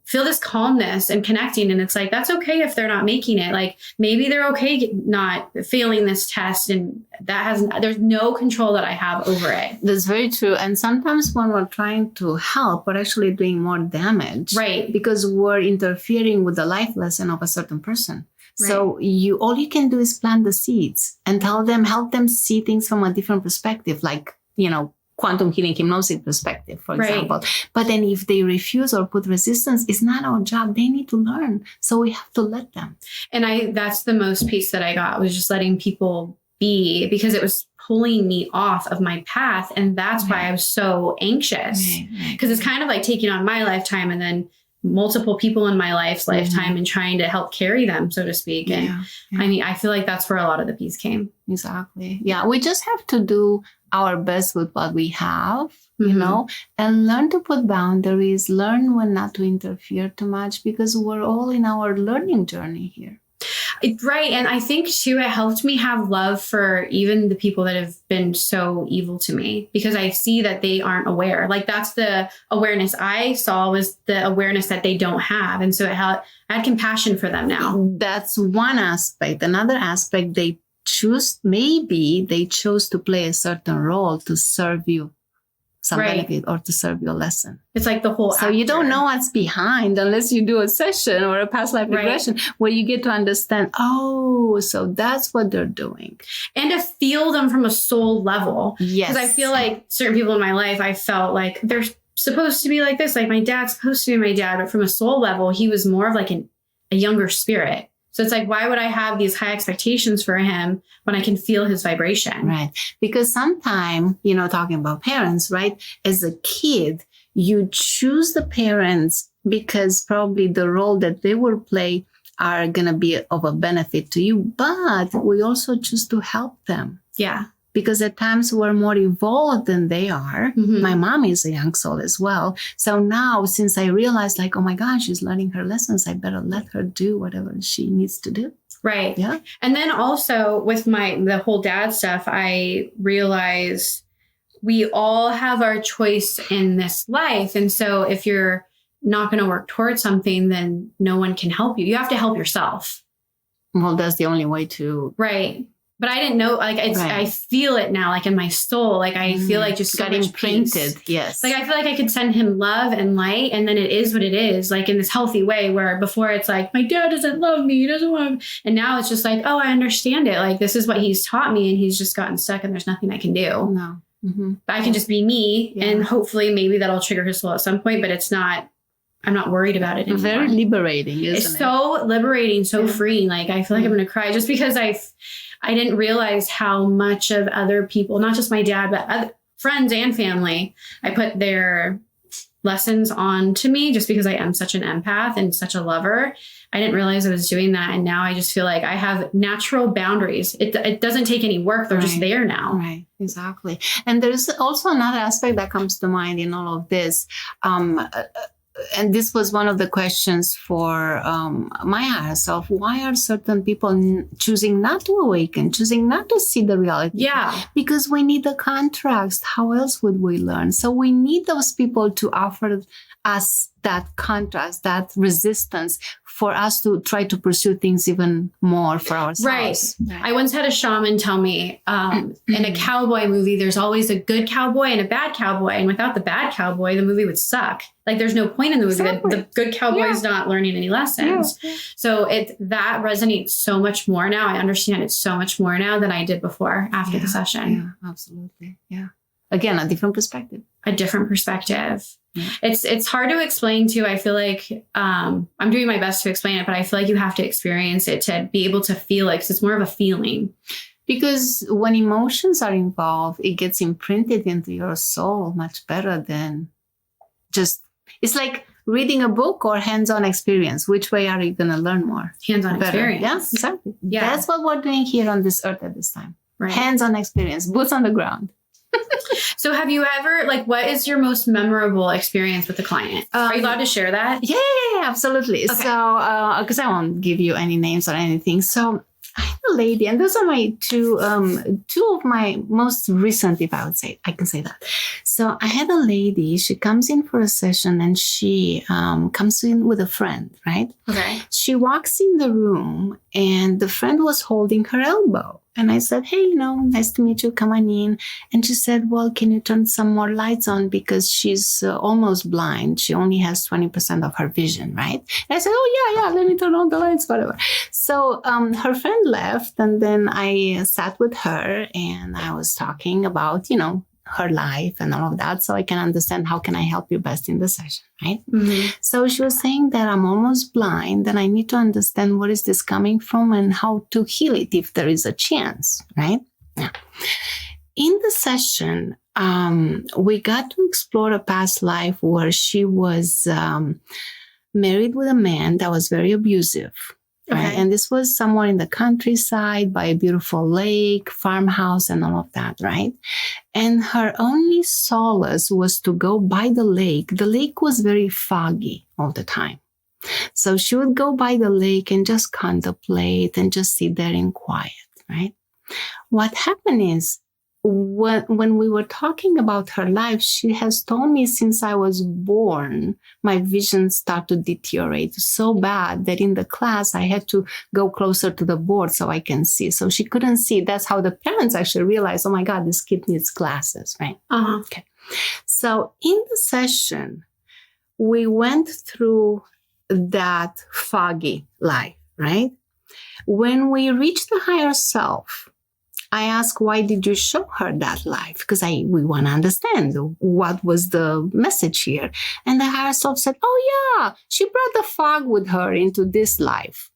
feel this calmness and connecting. And it's like, that's okay if they're not making it. Like maybe they're okay not failing this test. And there's no control that I have over it. That's very true. And sometimes when we're trying to help, we're actually doing more damage. Right. Because we're interfering with the life lesson of a certain person. Right. So all you can do is plant the seeds and help them see things from a different perspective. Like, quantum healing hypnosis perspective, for example. But then if they refuse or put resistance, it's not our job. They need to learn. So we have to let them. And that's the most piece that I got was just letting people be, because it was pulling me off of my path. And that's why I was so anxious, because it's kind of like taking on my lifetime and then multiple people in my lifetime and trying to help carry them, so to speak. And I mean, I feel like that's where a lot of the peace came. Exactly. Yeah. We just have to do our best with what we have, you know, and learn to put boundaries, learn when not to interfere too much, because we're all in our learning journey here. Right. And I think too, it helped me have love for even the people that have been so evil to me, because I see that they aren't aware. Like that's the awareness I saw, was the awareness that they don't have. And so I had compassion for them now. That's one aspect. Another aspect, maybe they chose to play a certain role to serve you some benefit or to serve your lesson. It's like the whole So you don't know what's behind unless you do a session or a past life regression where you get to understand, oh, so that's what they're doing. And to feel them from a soul level. Yes. Because I feel like certain people in my life, I felt like they're supposed to be like this. Like my dad's supposed to be my dad, but from a soul level, he was more of like a younger spirit. So it's like, why would I have these high expectations for him when I can feel his vibration? Right. Because sometimes, you know, talking about parents, right? As a kid, you choose the parents because probably the role that they will play are going to be of a benefit to you. But we also choose to help them. Yeah. Because at times we're more evolved than they are. My mom is a young soul as well. So now, since I realized like, oh my gosh, she's learning her lessons, I better let her do whatever she needs to do. Right. Yeah. And then also with the whole dad stuff, I realized we all have our choice in this life. And so if you're not going to work towards something, then no one can help you. You have to help yourself. Well, that's the only way to. Right. But I didn't know, like, I feel it now, like in my soul, like I feel like just so much imprinted. Peace. Yes. Like I feel like I could send him love and light, and then it is what it is, like in this healthy way, where before it's like, my dad doesn't love me, he doesn't want me. And now it's just like, oh, I understand it. Like this is what he's taught me, and he's just gotten stuck and there's nothing I can do. No. But I can just be me, and hopefully maybe that'll trigger his soul at some point, but I'm not worried about it anymore. Very liberating, isn't it? It's so liberating, so freeing. Like I feel like I'm going to cry just because I didn't realize how much of other people, not just my dad, but other friends and family, I put their lessons on to me just because I am such an empath and such a lover. I didn't realize I was doing that. And now I just feel like I have natural boundaries. It doesn't take any work. They're just there now. Right. Exactly. And there's also another aspect that comes to mind in all of this. And this was one of the questions for my higher self. Why are certain people choosing not to awaken, choosing not to see the reality? Yeah. Because we need the contrast. How else would we learn? So we need those people to offer us that contrast, that resistance for us to try to pursue things even more for ourselves. Right. I once had a shaman tell me in a cowboy movie, there's always a good cowboy and a bad cowboy. And without the bad cowboy, the movie would suck. Like there's no point in the movie. Exactly. The good cowboy is not learning any lessons. Yeah. So that resonates so much more now. I understand it so much more now than I did before after the session. Yeah, absolutely. Yeah. Again, a different perspective. A different perspective. Yeah. It's hard to explain too. I feel like I'm doing my best to explain it, but I feel like you have to experience it to be able to feel it, because it's more of a feeling. Because when emotions are involved, it gets imprinted into your soul much better than just, it's like reading a book or hands-on experience. Which way are you going to learn more? Hands-on experience. Yeah, exactly. Yeah. That's what we're doing here on this earth at this time. Right. Hands-on experience, boots on the ground. So have you ever, like, what is your most memorable experience with the client? Are you allowed to share that? Yeah, absolutely. Okay. So, because I won't give you any names or anything. So I had a lady, and those are my two of my most recent, if I would say, I can say that. So I had a lady, she comes in for a session, and she comes in with a friend, right? Okay. She walks in the room, and the friend was holding her elbow. And I said, hey, nice to meet you. Come on in. And she said, well, can you turn some more lights on? Because she's almost blind. She only has 20% of her vision, right? And I said, oh, yeah, let me turn on the lights, whatever. So her friend left. And then I sat with her and I was talking about, her life and all of that. So I can understand how can I help you best in the session, right? Mm-hmm. So she was saying that I'm almost blind and I need to understand where is this coming from and how to heal it if there is a chance, right? Yeah. In the session, we got to explore a past life where she was married with a man that was very abusive. Okay. Right? And this was somewhere in the countryside by a beautiful lake, farmhouse, and all of that, right? And her only solace was to go by the lake. The lake was very foggy all the time. So she would go by the lake and just contemplate and just sit there in quiet, right? What happened is, when we were talking about her life, she has told me since I was born, my vision started to deteriorate so bad that in the class, I had to go closer to the board so I can see. So she couldn't see. That's how the parents actually realized, oh my God, this kid needs glasses, right? Uh-huh. Okay. So in the session, we went through that foggy life, right? When we reached the higher self, I asked, why did you show her that life? Because we want to understand what was the message here. And the higher self said, oh yeah, she brought the fog with her into this life.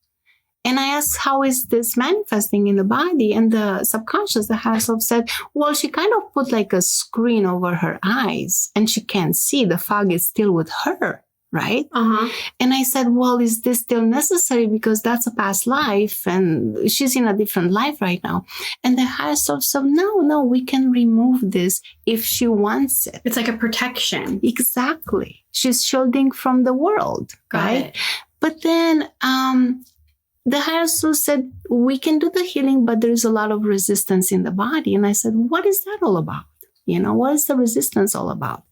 And I asked, how is this manifesting in the body? And the subconscious, the higher self said, well, she kind of put like a screen over her eyes and she can't see. The fog is still with her. Right? Uh-huh. And I said, well, is this still necessary? Because that's a past life and she's in a different life right now. And the higher self said, no, we can remove this if she wants it. It's like a protection. Exactly. She's shielding from the world. Got right? it. But then the higher self said, we can do the healing, but there's a lot of resistance in the body. And I said, what is that all about? What is the resistance all about?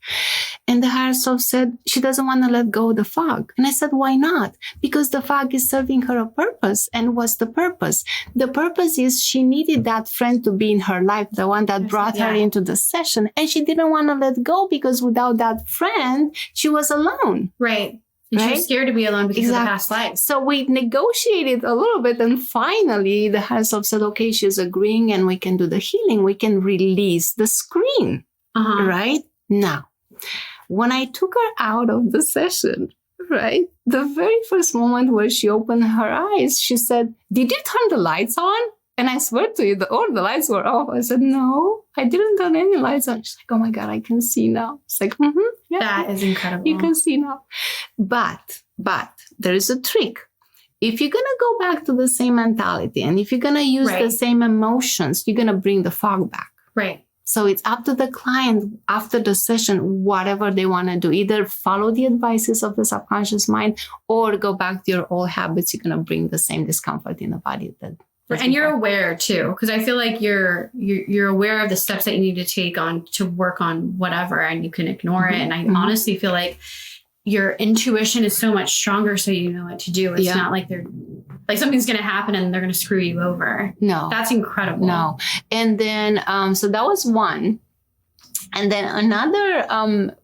And the higher self said, she doesn't want to let go of the fog. And I said, why not? Because the fog is serving her a purpose. And what's the purpose? The purpose is she needed that friend to be in her life, the one that brought her into the session. And she didn't want to let go because without that friend, she was alone. Right. And she was scared to be alone because of the past life. So we negotiated a little bit. And finally, the higher self said, okay, she's agreeing and we can do the healing. We can release the screen. Uh-huh. Right? Now, when I took her out of the session, right, the very first moment where she opened her eyes, she said, did you turn the lights on? And I swear to you, all the lights were off. I said, no, I didn't turn any lights on. She's like, oh my God, I can see now. It's like, yeah, that is incredible. You can see now. But there is a trick. If you're going to go back to the same mentality and if you're going to use the same emotions, you're going to bring the fog back. Right. So it's up to the client after the session, whatever they want to do, either follow the advices of the subconscious mind or go back to your old habits. You're going to bring the same discomfort in the body. And you're aware too, because I feel like you're aware of the steps that you need to take on to work on whatever, and you can ignore it. And I honestly feel like your intuition is so much stronger, so you know what to do. It's not like something's going to happen and they're going to screw you over. No, that's incredible. No, and then so that was one, and then another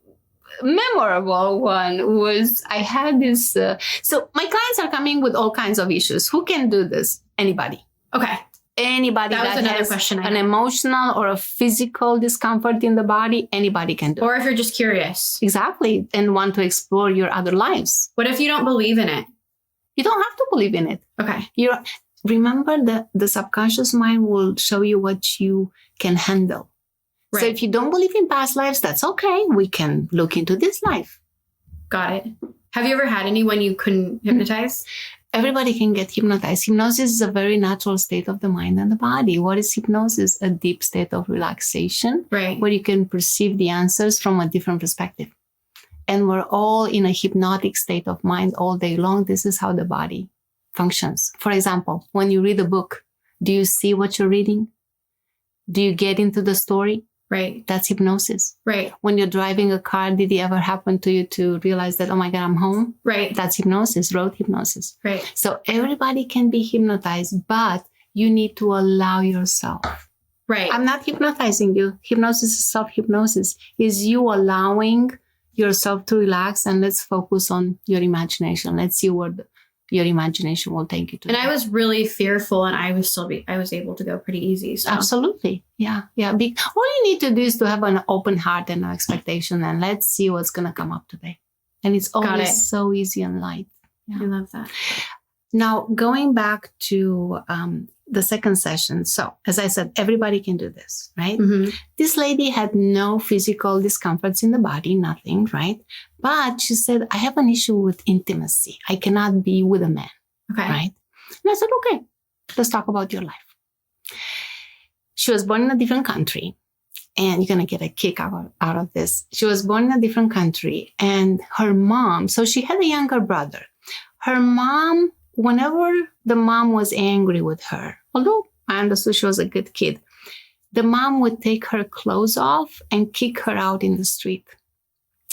memorable one was I had this. So my clients are coming with all kinds of issues. Who can do this? Anybody. Okay. Anybody that has an emotional or a physical discomfort in the body, anybody can do it. Or if you're just curious. Exactly. And want to explore your other lives. What if you don't believe in it? You don't have to believe in it. Okay. Remember the subconscious mind will show you what you can handle. Right. So if you don't believe in past lives, that's okay. We can look into this life. Got it. Have you ever had anyone you couldn't hypnotize? Everybody can get hypnotized. Hypnosis is a very natural state of the mind and the body. What is hypnosis? A deep state of relaxation, right, where you can perceive the answers from a different perspective. And we're all in a hypnotic state of mind all day long. This is how the body functions. For example, when you read a book, do you see what you're reading? Do you get into the story? Right. That's hypnosis. Right. When you're driving a car, did it ever happen to you to realize that, oh my God, I'm home? Right. That's hypnosis, road hypnosis. Right. So everybody can be hypnotized, but you need to allow yourself. Right. I'm not hypnotizing you. Hypnosis is self-hypnosis. Is you allowing yourself to relax, and let's focus on your imagination. Let's see what your imagination will take you to. And I was really fearful, and I was able to go pretty easy. So. Absolutely. Yeah. Yeah. All you need to do is to have an open heart and no expectation, and let's see what's going to come up today. And it's always so easy and light. Yeah. I love that. Now, going back to the second session. So, as I said, everybody can do this, right? Mm-hmm. This lady had no physical discomforts in the body, nothing, right? But she said, I have an issue with intimacy. I cannot be with a man, Okay. right? And I said, okay, let's talk about your life. She was born in a different country. And you're going to get a kick out of this. She was born in a different country. And her mom, so she had a younger brother. Her mom, whenever the mom was angry with her, although I understood she was a good kid, the mom would take her clothes off and kick her out in the street.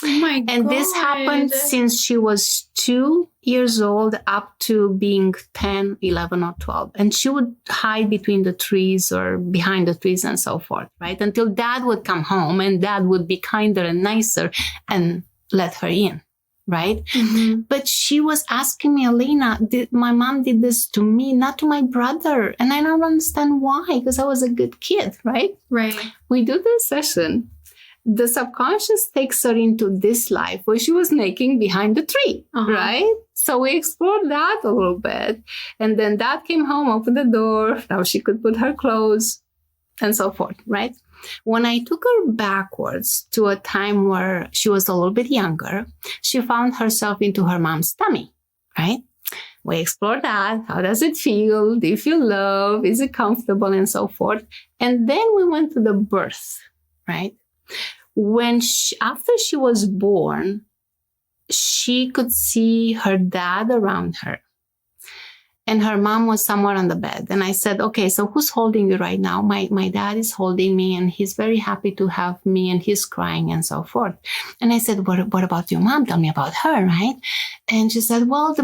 Oh my God. And this happened since she was 2 years old up to being 10, 11, or 12. And she would hide between the trees or behind the trees and so forth, right? Until dad would come home and dad would be kinder and nicer and let her in, right? Mm-hmm. But she was asking me, Elena, my mom did this to me, not to my brother. And I don't understand why, because I was a good kid, right? Right. We do this session. The subconscious takes her into this life where she was naked behind the tree, right? So we explored that a little bit. And then dad came home, opened the door. Now she could put her clothes and so forth, right? When I took her backwards to a time where she was a little bit younger, she found herself into her mom's tummy, right? We explored that. How does it feel? Do you feel love? Is it comfortable? And so forth. And then we went to the birth, right? When after she was born, she could see her dad around her. And her mom was somewhere on the bed. And I said, okay, so who's holding you right now? My dad is holding me and he's very happy to have me and he's crying and so forth. And I said, what about your mom? Tell me about her, right? And she said, well, my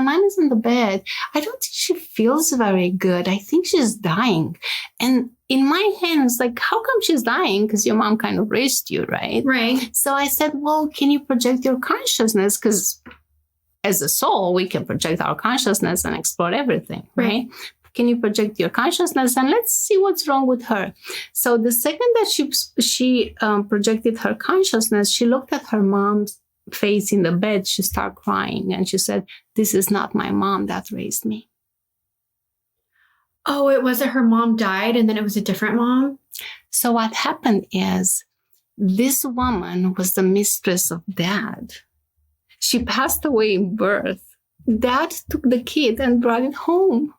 mom is in the bed. I don't think she feels very good. I think she's dying. And in my hands, like, how come she's dying? Because your mom kind of raised you, right? Right. So I said, well, can you project your consciousness? Because as a soul, we can project our consciousness and explore everything, right? Can you project your consciousness and let's see what's wrong with her? So the second that she projected her consciousness, she looked at her mom's face in the bed. She started crying and she said, this is not my mom that raised me. Oh, it wasn't her mom died and then it was a different mom? So what happened is this woman was the mistress of dad. She passed away in birth. Dad took the kid and brought it home.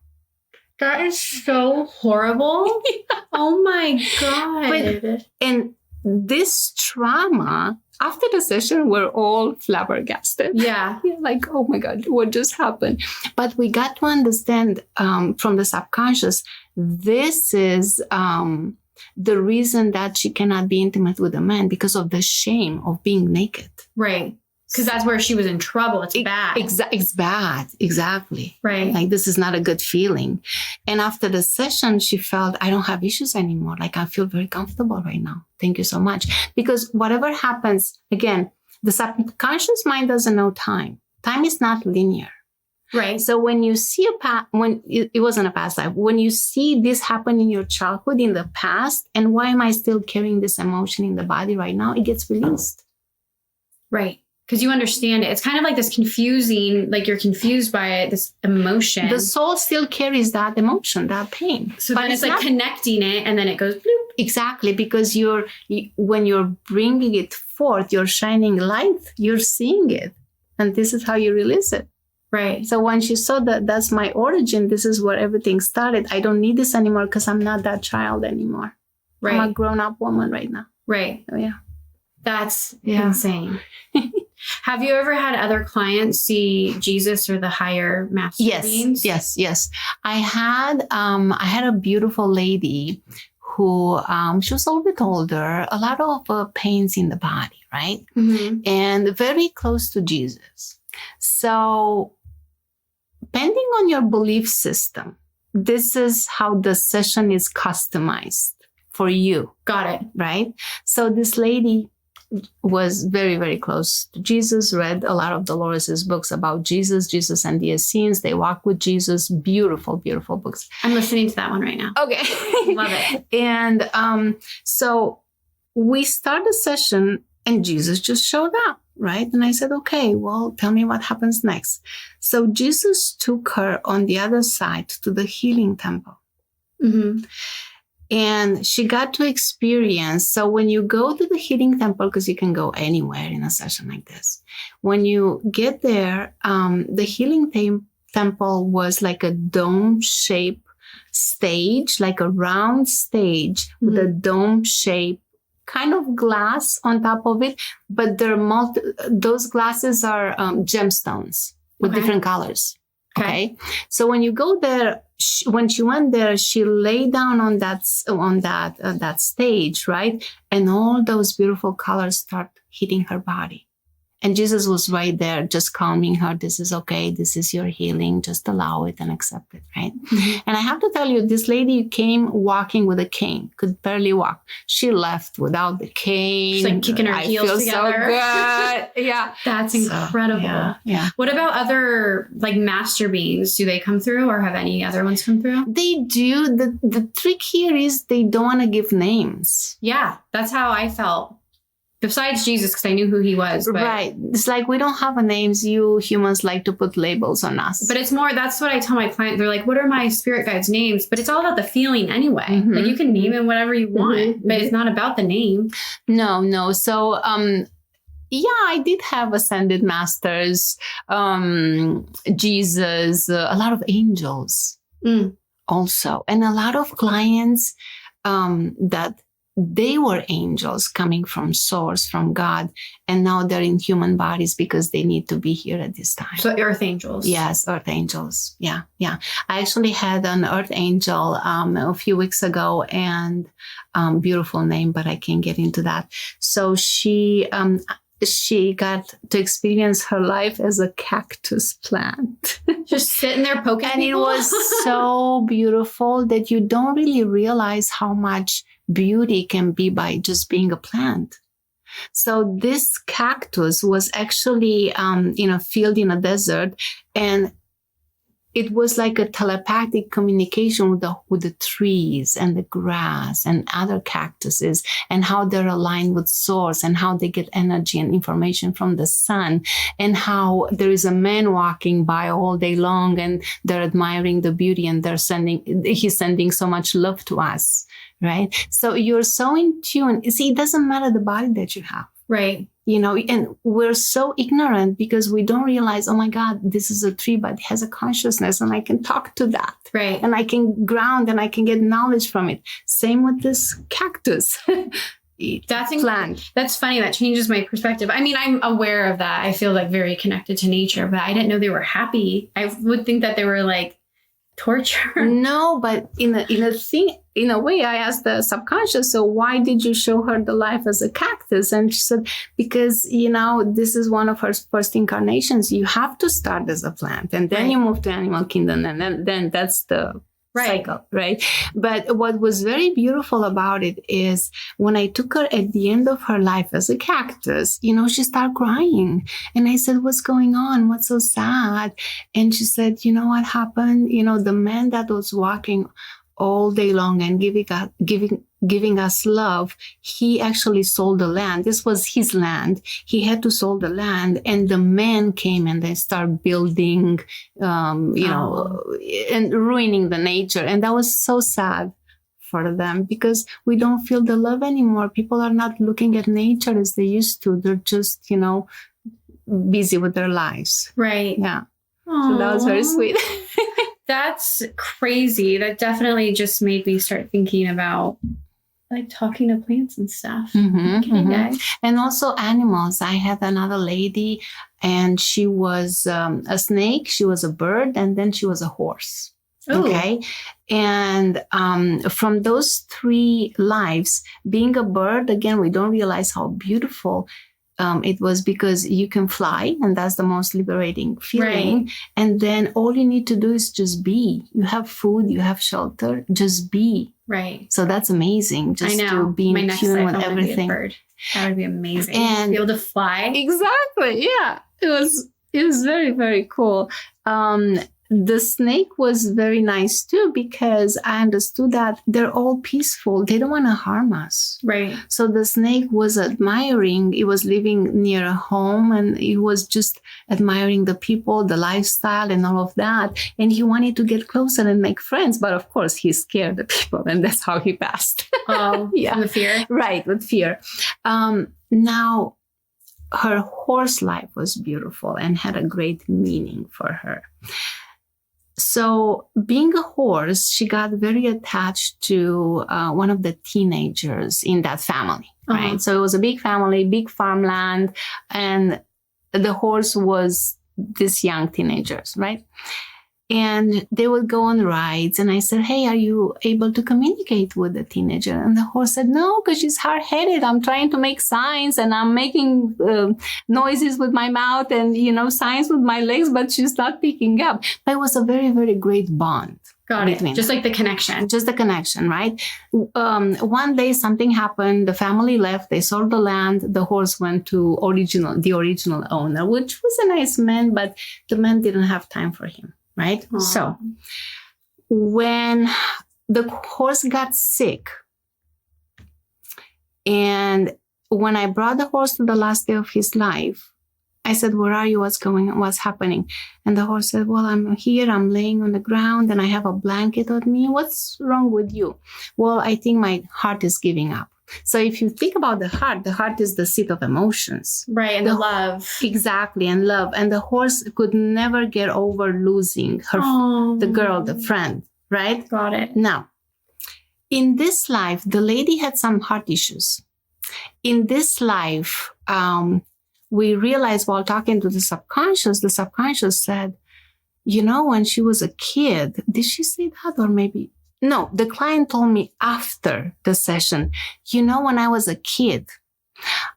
That is so horrible. Yeah. Oh my God. And this trauma, after the session, we're all flabbergasted. Yeah. Like, oh my God, what just happened? But we got to understand from the subconscious, this is the reason that she cannot be intimate with a man because of the shame of being naked. Right. Because that's where she was in trouble. It's bad. It's bad. Exactly. Right. Like, this is not a good feeling. And after the session, she felt, I don't have issues anymore. Like, I feel very comfortable right now. Thank you so much. Because whatever happens, again, the subconscious mind doesn't know time. Time is not linear. Right. So when you see when it wasn't a past life, when you see this happen in your childhood, in the past, and why am I still carrying this emotion in the body right now? It gets released. Right. Because you understand it. It's kind of like this confusing, like you're confused by it, this emotion. The soul still carries that emotion, that pain. So but then it's like connecting it and then it goes bloop. Exactly. Because when you're bringing it forth, you're shining light, you're seeing it. And this is how you release it. Right. So when she saw that that's my origin, this is where everything started. I don't need this anymore because I'm not that child anymore. Right. I'm a grown-up woman right now. Right. Oh, yeah. That's insane. Have you ever had other clients see Jesus or the higher master beings? Yes. I had a beautiful lady who she was a little bit older, a lot of pains in the body, right? Mm-hmm. And very close to Jesus. So, depending on your belief system, this is how the session is customized for you. Got it. Right? So this lady was very, very close to Jesus, read a lot of Dolores's books about Jesus and the Essenes. They walk with Jesus. Beautiful, beautiful books. I'm listening to that one right now. Okay. Love it. And so we start the session and Jesus just showed up. right? And I said, okay, well, tell me what happens next. So Jesus took her on the other side to the healing temple. Mm-hmm. And she got to experience. So when you go to the healing temple, because you can go anywhere in a session like this, when you get there, the healing temple was like a dome-shaped stage, like a round stage with a dome-shaped kind of glass on top of it. But those glasses are gemstones with different colors. Okay. So when you go there, when she went there, she lay down on that stage, right? And all those beautiful colors start hitting her body. And Jesus was right there, just calming her. This is okay. This is your healing. Just allow it and accept it, right? Mm-hmm. And I have to tell you, this lady came walking with a cane, could barely walk. She left without the cane. She's like kicking her heels together. So good. Yeah. That's incredible. Yeah. What about other like master beings? Do they come through, or have any other ones come through? They do. The trick here is they don't want to give names. Yeah. That's how I felt. Besides Jesus, because I knew who he was. But, right. It's like we don't have a names. You humans like to put labels on us. But it's more, that's what I tell my client. They're like, what are my spirit guides' names? But it's all about the feeling anyway. Mm-hmm. Like you can name it whatever you want, but it's not about the name. No. So, I did have ascended masters, Jesus, a lot of angels also. And a lot of clients that they were angels coming from source, from God, and now they're in human bodies because they need to be here at this time. So earth angels. Yes, earth angels. Yeah. I actually had an earth angel a few weeks ago, and beautiful name, but I can't get into that. So she got to experience her life as a cactus plant. Just sitting there poking and people. It was so beautiful that you don't really realize how much beauty can be by just being a plant. So this cactus was actually in a field in a desert, and it was like a telepathic communication with the trees and the grass and other cactuses, and how they're aligned with source, and how they get energy and information from the sun, and how there is a man walking by all day long and they're admiring the beauty, and he's sending so much love to us, right? So you're so in tune. See, it doesn't matter the body that you have. Right. And we're so ignorant because we don't realize, oh my God, this is a tree, but it has a consciousness, and I can talk to that. Right. And I can ground, and I can get knowledge from it. Same with this cactus. Plant. That's funny. That changes my perspective. I mean, I'm aware of that. I feel like very connected to nature, but I didn't know they were happy. I would think that they were like torture. No, but in a way, I asked the subconscious, so why did you show her the life as a cactus? And she said, because, this is one of her first incarnations. You have to start as a plant, and then you move to animal kingdom, and then that's the cycle, right? But what was very beautiful about it is when I took her at the end of her life as a cactus, she started crying. And I said, what's going on? What's so sad? And she said, you know what happened? The man that was walking all day long and giving us love, he actually sold the land. This was his land. He had to sell the land, and the man came and they started building, and ruining the nature. And that was so sad for them because we don't feel the love anymore. People are not looking at nature as they used to. They're just, busy with their lives. Right. Yeah. Aww. So that was very sweet. That's crazy. That definitely just made me start thinking about like talking to plants and stuff. Guys. And also animals. I had another lady, and she was a snake, she was a bird, and then she was a horse. Ooh. Okay. And from those 3 lives, being a bird, again, we don't realize how beautiful it was, because you can fly, and that's the most liberating feeling. Right. And then all you need to do is just be. You have food, you have shelter, just be. Right. So that's amazing. Just to be in tune with everything. That would be amazing. And to be able to fly. Exactly. Yeah. It was very, very cool. the snake was very nice too, because I understood that they're all peaceful. They don't want to harm us. Right. So the snake was admiring. It was living near a home, and it was just admiring the people, the lifestyle, and all of that. And he wanted to get closer and make friends. But of course, he scared the people, and that's how he passed. Oh, yeah. with fear? Right, with fear. Now, her horse life was beautiful and had a great meaning for her. So being a horse, she got very attached to one of the teenagers in that family, right? Uh-huh. So it was a big family, big farmland, and the horse was this young teenagers, right? And they would go on rides. And I said, hey, are you able to communicate with the teenager? And the horse said, no, because she's hard-headed. I'm trying to make signs, and I'm making noises with my mouth and, signs with my legs, but she's not picking up. But it was a very, very great bond. Got it. Just like the connection. Just the connection, right? One day something happened. The family left. They sold the land. The horse went to the original owner, which was a nice man, but the man didn't have time for him. Right? Aww. So when the horse got sick, and when I brought the horse to the last day of his life, I said, where are you? What's going on? What's happening? And the horse said, well, I'm here. I'm laying on the ground and I have a blanket on me. What's wrong with you? Well, I think my heart is giving up. So if you think about the heart is the seat of emotions. Right, and the love. Exactly, and love. And the horse could never get over losing the girl, the friend, right? Got it. Now, in this life, the lady had some heart issues. In this life, we realized while talking to the subconscious said, when she was a kid, did she say that? Or maybe... No, the client told me after the session, when I was a kid,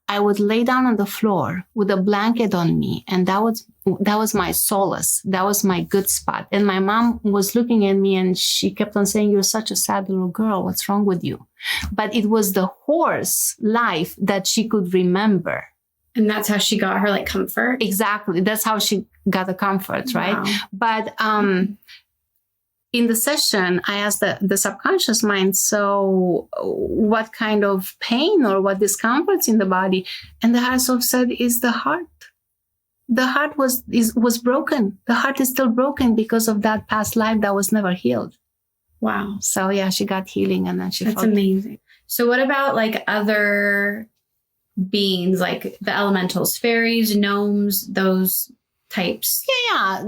I would lay down on the floor with a blanket on me, and that was my solace. That was my good spot. And my mom was looking at me, and she kept on saying, you're such a sad little girl. What's wrong with you? But it was the horse life that she could remember. And that's how she got her comfort? Exactly. That's how she got the comfort, right? Wow. But in the session, I asked the subconscious mind, so what kind of pain or what discomforts in the body? And the higher self said, is the heart. The heart was broken. The heart is still broken because of that past life that was never healed. Wow. So yeah, she got healing, and then That's amazing. So what about other beings, like the elementals, fairies, gnomes, those types? Yeah.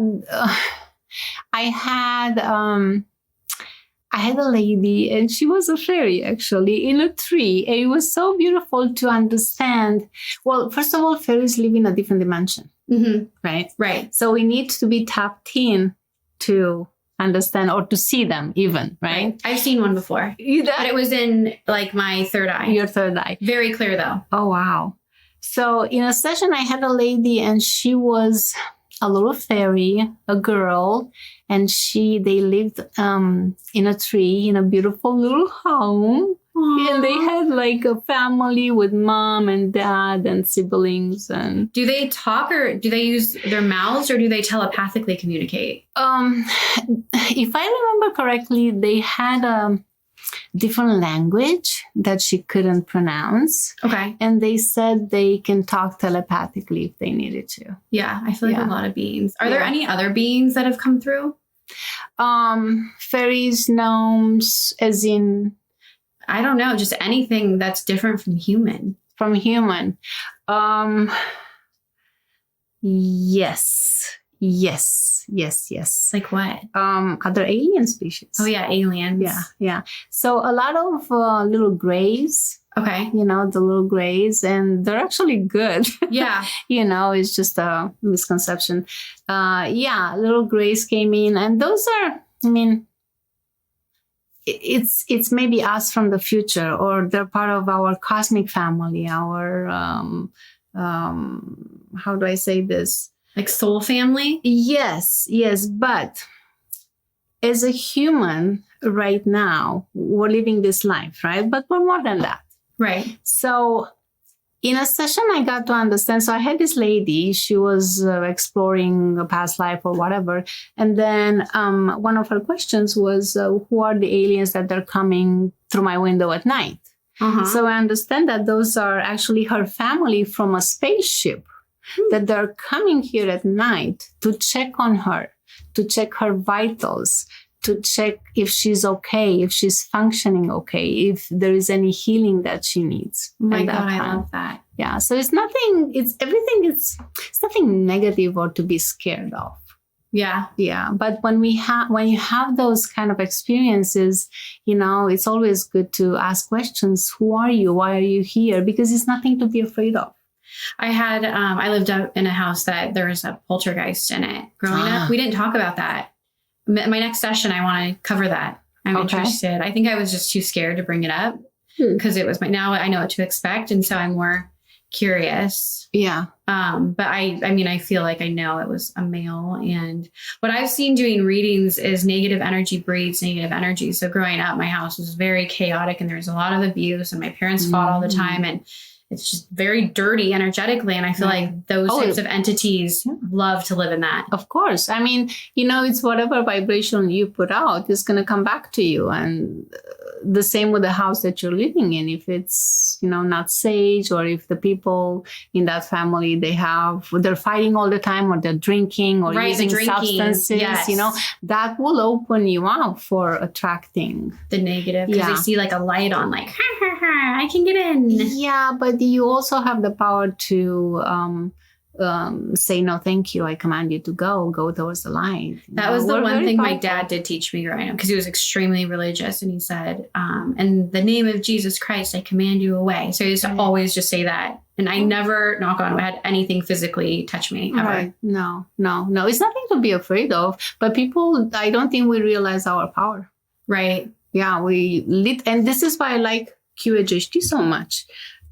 I had a lady, and she was a fairy actually in a tree. And it was so beautiful to understand. Well, first of all, fairies live in a different dimension, right? Right. So we need to be tapped in to understand or to see them even, right? I've seen one before, but it was in my third eye. Your third eye. Very clear though. Oh, wow. So in a session, I had a lady, and she was a little fairy, a girl, and they lived in a tree in a beautiful little home. Aww. And they had a family with mom and dad and siblings. And do they talk, or do they use their mouths, or do they telepathically communicate? If I remember correctly, they had a different language that she couldn't pronounce. Okay. And they said they can talk telepathically if they needed to. Yeah, I feel like a lot of beings. Are there any other beings that have come through? Fairies, gnomes, as in... I don't know, just anything that's different from human. From human. Yes. Like what? Other alien species. Oh yeah, aliens. Yeah. So a lot of little grays. Okay. The little grays, and they're actually good. Yeah. It's just a misconception. Little grays came in, and those are, it's maybe us from the future, or they're part of our cosmic family, our, how do I say this? Like soul family? Yes. But as a human right now, we're living this life, right? But we're more than that. Right. So In a session, I got to understand. So I had this lady, she was exploring a past life or whatever. And then one of her questions was, who are the aliens that are coming through my window at night? Uh-huh. So I understand that those are actually her family from a spaceship, that they're coming here at night to check on her, to check her vitals, to check if she's okay, if she's functioning okay, if there is any healing that she needs. Oh my God, I love that. Yeah. So it's nothing negative or to be scared of. Yeah. Yeah. But when you have those kind of experiences, it's always good to ask questions. Who are you? Why are you here? Because it's nothing to be afraid of. I lived up in a house that there was a poltergeist in it growing up. We didn't talk about that. My next session, I want to cover that. I'm interested. I think I was just too scared to bring it up because it was now I know what to expect. And so I'm more curious. Yeah. But I feel like I know it was a male. And what I've seen doing readings is negative energy breeds negative energy. So growing up, my house was very chaotic and there was a lot of abuse and my parents fought all the time. And it's just very dirty energetically. And I feel like those types of entities love to live in that. Of course. It's whatever vibration you put out is going to come back to you. And the same with the house that you're living in. If it's, not sage, or if the people in that family, they're fighting all the time, or they're drinking or using substances, that will open you up for attracting the negative. Because they see like a light on, like, I can get in. Yeah, but you also have the power to say, no, thank you. I command you to go towards the light. That was the one thing my dad did teach me growing up, because he was extremely religious. And he said, in the name of Jesus Christ, I command you away. So he used to always just say that. And I never, knock on wood, had anything physically touch me ever. Right. No. It's nothing to be afraid of. But people, I don't think we realize our power. Right. Yeah, and this is why I like QHHT so much,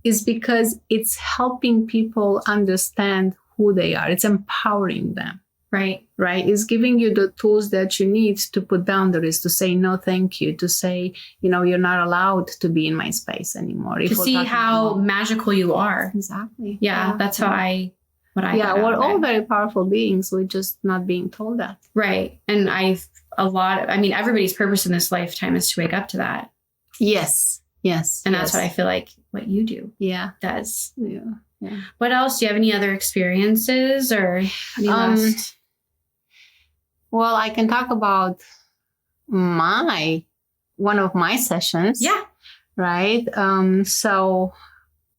is because it's helping people understand who they are. It's empowering them. Right. It's giving you the tools that you need to put boundaries, to say no thank you, to say, you're not allowed to be in my space anymore. To see how magical you are. Exactly. Yeah, that's how we're all very powerful beings. We're just not being told that. Right. And everybody's purpose in this lifetime is to wake up to that. Yes. And that's what I feel like what you do does. Yeah. What else? Do you have any other experiences or any last? Well, I can talk about one of my sessions. Yeah. Right. So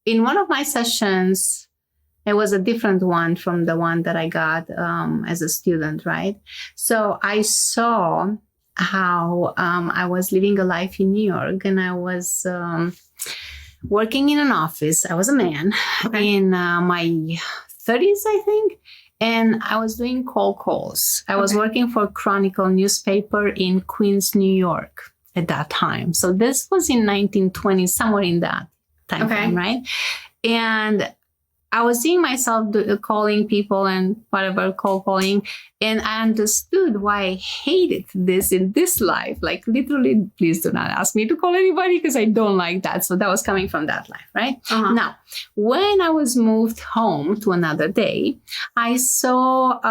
in one of my sessions, it was a different one from the one that I got as a student. Right. So I saw how I was living a life in New York, and I was working in an office. I was a man in my 30s, I think, and I was doing cold calls. I was working for Chronicle newspaper in Queens, New York at that time. So this was in 1920, somewhere in that time frame, right? And I was seeing myself calling people and whatever, cold calling. And I understood why I hated this in this life. Like literally, please do not ask me to call anybody because I don't like that. So that was coming from that life, right? Now, when I was moved home to another day, I saw,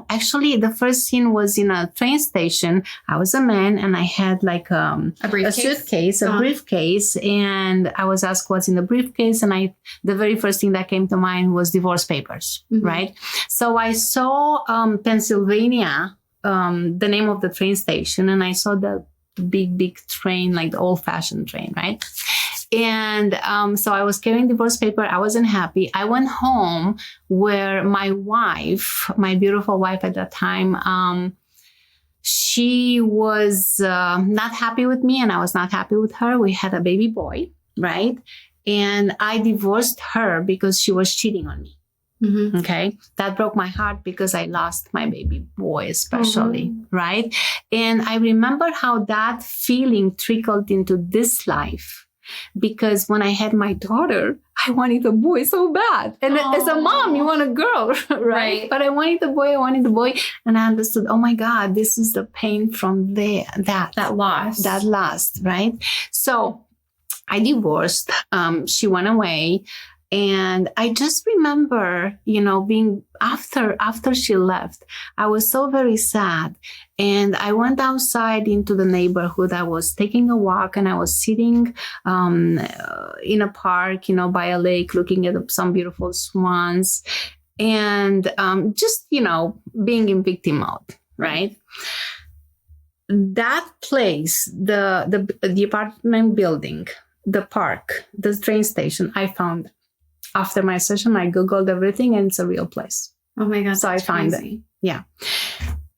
actually the first scene was in a train station. I was a man and I had like a suitcase, a briefcase. And I was asked what's in the briefcase. And the very first thing that came to mind was divorce papers, right? So I saw Pennsylvania, the name of the train station, and I saw the big train, like the old-fashioned train, right? And so I was carrying divorce paper. I wasn't happy. I went home where my wife, my beautiful wife at that time, she was not happy with me, and I was not happy with her. We had a baby boy, right? And I divorced her because she was cheating on me. Okay. That broke my heart because I lost my baby boy, especially. Right. And I remember how that feeling trickled into this life, because when I had my daughter, I wanted a boy so bad. And as a mom, you want a girl, right? But I wanted the boy. And I understood, oh my God, this is the pain from that loss, right? So I divorced. She went away. And I just remember, being after she left, I was so very sad. And I went outside into the neighborhood. I was taking a walk and I was sitting in a park, by a lake, looking at some beautiful swans and just, being in victim mode, right? That place, the apartment building, the park, the train station, I found. After my session, I Googled everything and it's a real place. Oh my God. So I found it. Yeah.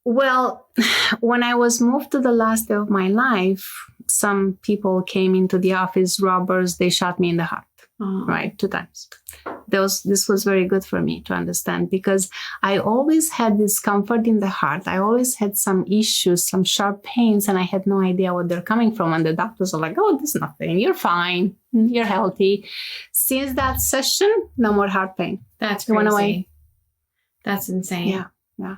Well, when I was moved to the last day of my life, some people came into the office, robbers, they shot me in the heart, right? 2 times. This was very good for me to understand because I always had discomfort in the heart. I always had some issues, some sharp pains, and I had no idea what they're coming from. And the doctors are like, oh, there's nothing. You're fine. You're healthy. Since that session, no more heart pain. That's crazy. Went away. That's insane. Yeah.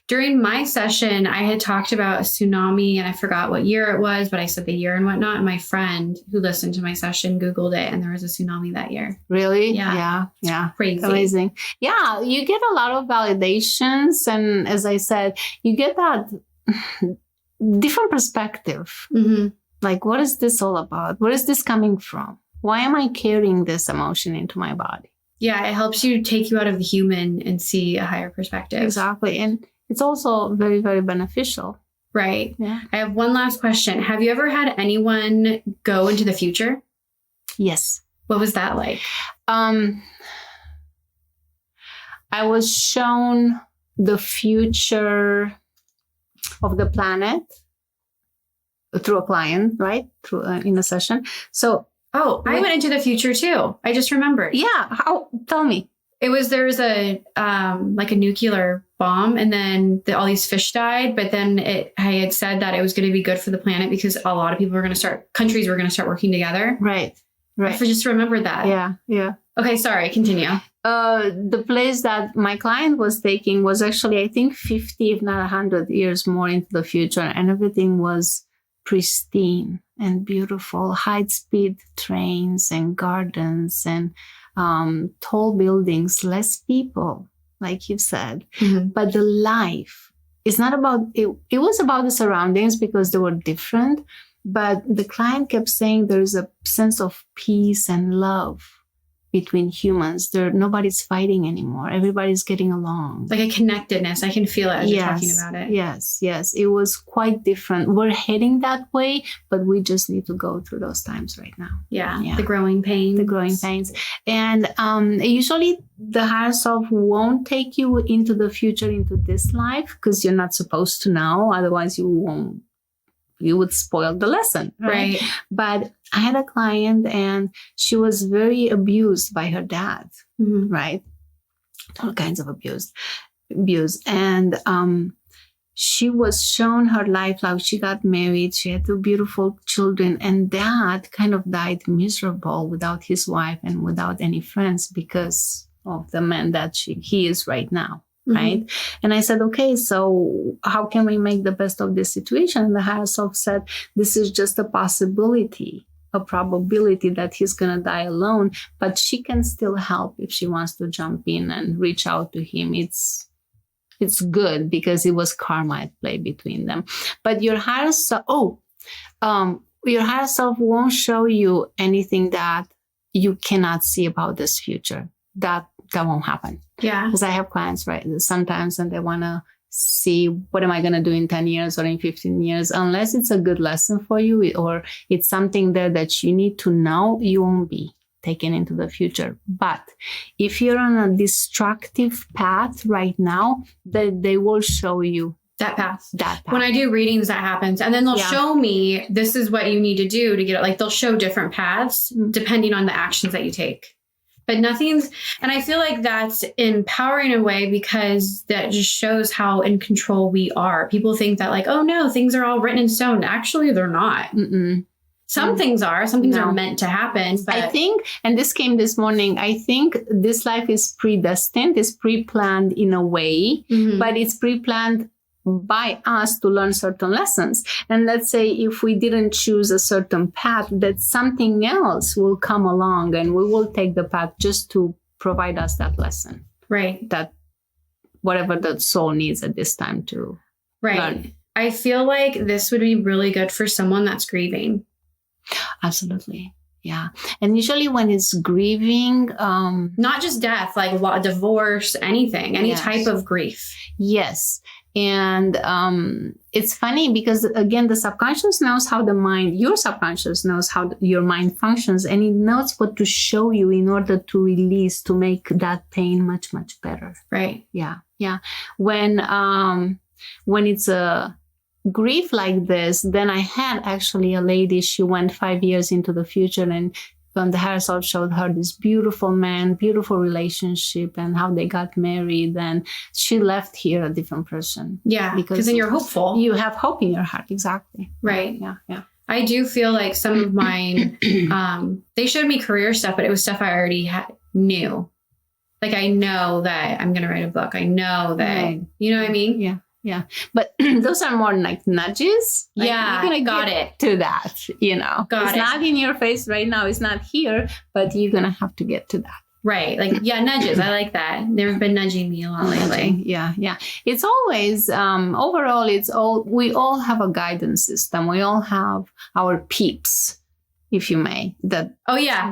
During my session, I had talked about a tsunami and I forgot what year it was, but I said the year and whatnot. And my friend who listened to my session Googled it and there was a tsunami that year. Really? Yeah. Crazy. Amazing. Yeah. You get a lot of validations. And as I said, you get that different perspective. Mm-hmm. Like, what is this all about? Where is this coming from? Why am I carrying this emotion into my body? Yeah, it helps you take you out of the human and see a higher perspective. Exactly. And it's also very, very beneficial. Right. Yeah. I have one last question. Have you ever had anyone go into the future? Yes. What was that like? I was shown the future of the planet through a client, right? Through in a session. So, I went into the future too. I just remembered. Yeah. How? Tell me. There was a like a nuclear bomb, and then all these fish died. But then I had said that it was going to be good for the planet because a lot of people were going to countries were going to start working together. Right. I just remembered that. Yeah. Okay, sorry. Continue. The place that my client was taking was actually, I think, 50, if not 100 years more into the future, and everything was pristine and beautiful, high-speed trains and gardens and tall buildings, less people, like you said. Mm-hmm. But the life is not about it. It was about the surroundings because they were different. But the client kept saying there's a sense of peace and love between humans. Nobody's fighting anymore. Everybody's getting along. Like a connectedness. I can feel it as you're talking about it. Yes. It was quite different. We're heading that way, but we just need to go through those times right now. Yeah. The growing pains. And usually the higher self won't take you into the future, into this life, because you're not supposed to know. Otherwise you would spoil the lesson, right? But I had a client and she was very abused by her dad, right? All kinds of abuse. And she was shown her life, like she got married, she had 2 beautiful children, and dad kind of died miserable without his wife and without any friends because of the man that he is right now. Right. And I said, okay, so how can we make the best of this situation? And the higher self said, this is just a possibility, a probability that he's going to die alone, but she can still help if she wants to jump in and reach out to him. It's good because it was karma at play between them. But your higher self, your higher self won't show you anything that you cannot see about this future. That won't happen. Yeah. Because I have clients, right, sometimes, and they want to see what am I going to do in 10 years or in 15 years. Unless it's a good lesson for you or it's something there that you need to know, you won't be taken into the future. But if you're on a destructive path right now, they will show you that path. When I do readings, that happens. And then they'll show me, this is what you need to do to get it. Like they'll show different paths depending on the actions that you take. But and I feel like that's empowering in a way because that just shows how in control we are. People think that like, oh no, things are all written in stone. Actually, they're not. Some things are. Some things are meant to happen. But I think, and this came this morning, I think this life is predestined, is pre-planned in a way, but it's pre-planned by us to learn certain lessons. And let's say if we didn't choose a certain path, that something else will come along and we will take the path just to provide us that lesson. Right. That whatever the soul needs at this time to learn. I feel like this would be really good for someone that's grieving. Absolutely. Yeah. And usually when it's grieving, not just death, like divorce, anything, any type of grief. Yes. And it's funny because, again, the subconscious knows how your subconscious knows how your mind functions, and it knows what to show you in order to release, to make that pain much, much better. Right. Yeah. Yeah. When it's a grief like this, then I had actually a lady, she went 5 years into the future, and when the higher self showed her this beautiful man, beautiful relationship, and how they got married, then she left here a different person. Yeah, because then you're hopeful. You have hope in your heart. Exactly. Right. Yeah. Yeah. I do feel like some of mine, they showed me career stuff, but it was stuff I already knew. Like, I know that I'm going to write a book. I know that, you know what I mean? Yeah. Yeah. But those are more like nudges. Like, yeah. You're going to get to that, It's not in your face right now. It's not here, but you're going to have to get to that. Right. Like, yeah, nudges. I like that. They've been nudging me a lot lately. Yeah. Yeah. It's always, overall, we all have a guidance system. We all have our peeps, if you may, that,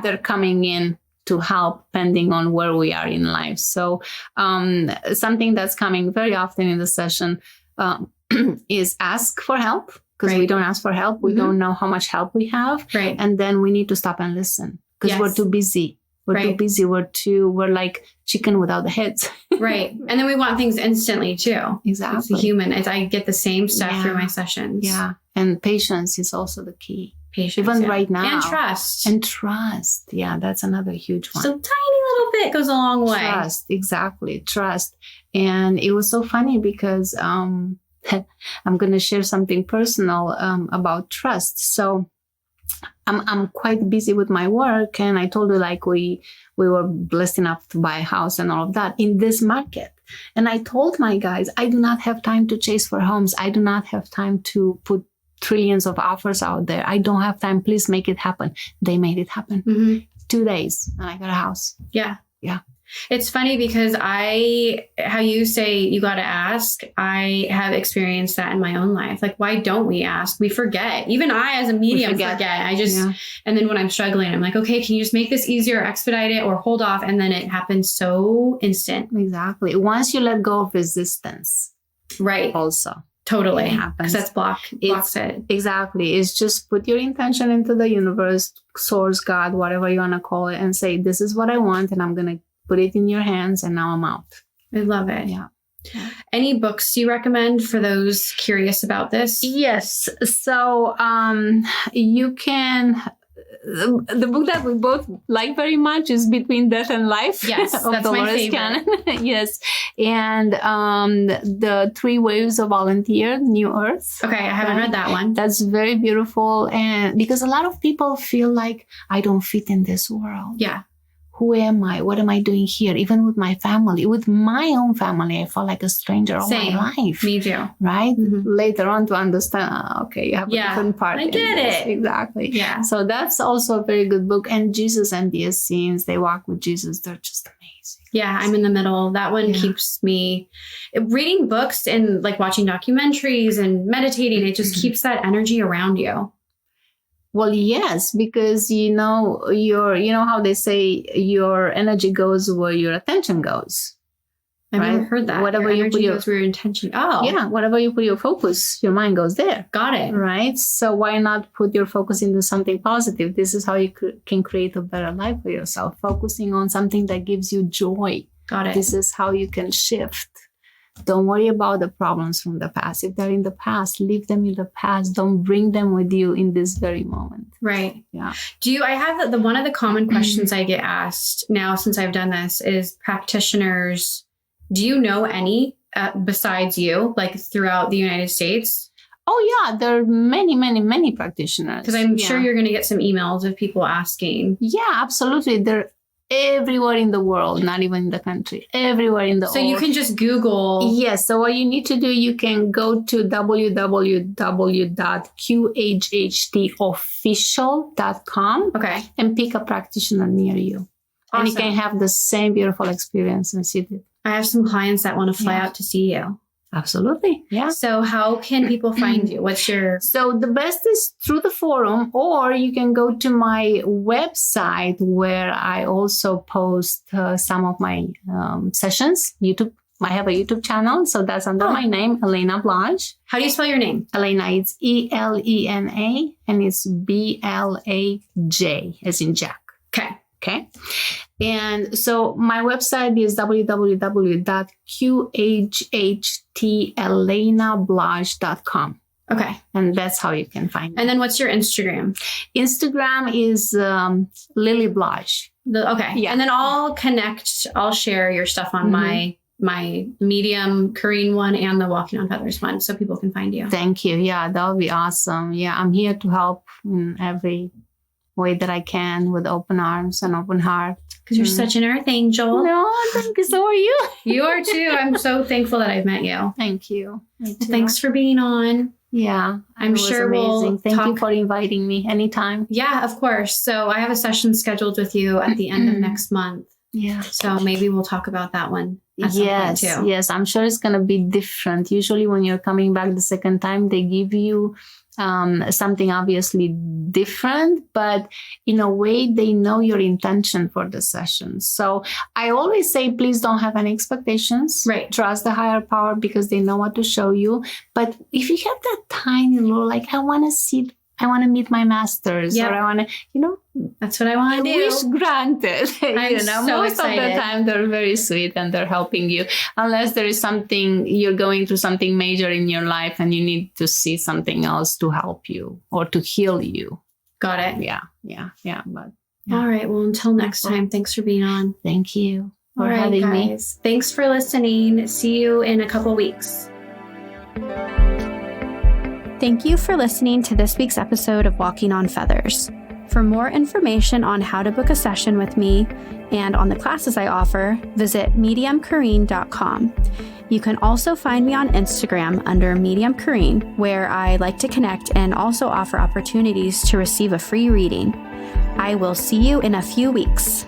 they're coming in to help depending on where we are in life. So something that's coming very often in the session is ask for help, because we don't ask for help. We don't know how much help we have. Right. And then we need to stop and listen, because we're too busy. We're too busy. We're like chicken without the heads. Right. And then we want things instantly too. Exactly. It's human. I get the same stuff through my sessions. Yeah. And patience is also the key. Patience, even right now. And trust. Yeah, that's another huge one. So tiny little bit goes a long way. Trust, exactly. Trust. And it was so funny because I'm going to share something personal about trust. So I'm quite busy with my work, and I told you, like, we were blessed enough to buy a house and all of that in this market. And I told my guys, I do not have time to chase for homes. I do not have time to put trillions of offers out there. I don't have time. Please make it happen. They made it happen. Mm-hmm. 2 days and I got a house. Yeah. Yeah. It's funny because how you say you got to ask, I have experienced that in my own life. Like, why don't we ask? We forget. Even I, as a medium, forget. And then when I'm struggling, I'm like, okay, can you just make this easier, expedite it, or hold off? And then it happens so instant. Exactly. Once you let go of resistance. Right. Also. Totally. Because that's blocks it. Exactly. It's just put your intention into the universe, source, God, whatever you want to call it, and say, this is what I want, and I'm going to put it in your hands, and now I'm out. I love it. Yeah. Any books you recommend for those curious about this? Yes. So you can... The book that we both like very much is Between Death and Life. Yes, that's my favorite. Yes. And the 3 Waves of Volunteer, New Earth. Okay, I haven't read that one. That's very beautiful. And because a lot of people feel like, I don't fit in this world. Yeah. Who am I? What am I doing here? Even with my family, with my own family, I felt like a stranger all my life. Me too. Right? Mm-hmm. Later on to understand, okay, you have a different part. I get it. Exactly. Yeah. So that's also a very good book. And Jesus and the Essenes, they walk with Jesus. They're just amazing. Yeah, I'm in the middle. That one keeps me reading books and like watching documentaries and meditating. It just keeps that energy around you. Well, yes, because you know how they say your energy goes where your attention goes. I've never heard that. Whatever you put goes where your intention. Oh, yeah. Whatever you put your focus, your mind goes there. Got it. Right. So why not put your focus into something positive? This is how you can create a better life for yourself. Focusing on something that gives you joy. Got it. This is how you can shift. Don't worry about the problems from the past. If they're in the past, leave them in the past. Don't bring them with you in this very moment. Right. Yeah. I have one of the common questions I get asked now since I've done this is practitioners. Do you know any besides you, like throughout the United States? Oh, yeah. There are many, many, many practitioners. Because I'm sure you're going to get some emails of people asking. Yeah, absolutely. everywhere in the world, not even in the country, everywhere in the world. So you can just Google. Yes. So what you need to do, you can go to www.qhhtofficial.com Okay. and pick a practitioner near you. Awesome. And you can have the same beautiful experience as you did. I have some clients that want to fly out to see you. Absolutely. Yeah. So how can people find you? What's your... So the best is through the forum, or you can go to my website where I also post some of my sessions. YouTube. I have a YouTube channel. So that's under my name, Elena Blaj. How do you spell your name? Elena, it's Elena and it's Blaj as in Jack. Okay. Okay. And so my website is www.qhhtelenablaj.com. Okay. And that's how you can find me. And then what's your Instagram? Instagram is Lily Blaj. Okay. Yeah. And then I'll share your stuff on my Medium Kareen one and the Walking on Feathers one so people can find you. Thank you. Yeah, that would be awesome. Yeah, I'm here to help in every way that I can with open arms and open heart. Because you're such an earth angel. No, thank you. So are you. You are too. I'm so thankful that I've met you. Thank you. Me too. Thanks for being on. Yeah, I'm sure we'll Thank you for inviting me anytime. Yeah, of course. So I have a session scheduled with you at the end of next month. Yeah. So maybe we'll talk about that one. At some point too. Yes. I'm sure it's going to be different. Usually when you're coming back the second time, they give you something obviously different, but in a way they know your intention for the session. So I always say, please don't have any expectations. Right. Trust the higher power because they know what to show you. But if you have that tiny little, like, I want to meet my masters, or I want to, that's what I want to do. Wish granted. I'm so most excited. of the time they're very sweet and they're helping you. Unless there is something, you're going through something major in your life and you need to see something else to help you or to heal you. Got it. Yeah. But all right. Well, until next time, thanks for being on. Thank you for all right, having guys. me. Thanks for listening. See you in a couple weeks. Thank you for listening to this week's episode of Walking on Feathers. For more information on how to book a session with me and on the classes I offer, visit mediumkareen.com. You can also find me on Instagram under Medium Kareen, where I like to connect and also offer opportunities to receive a free reading. I will see you in a few weeks.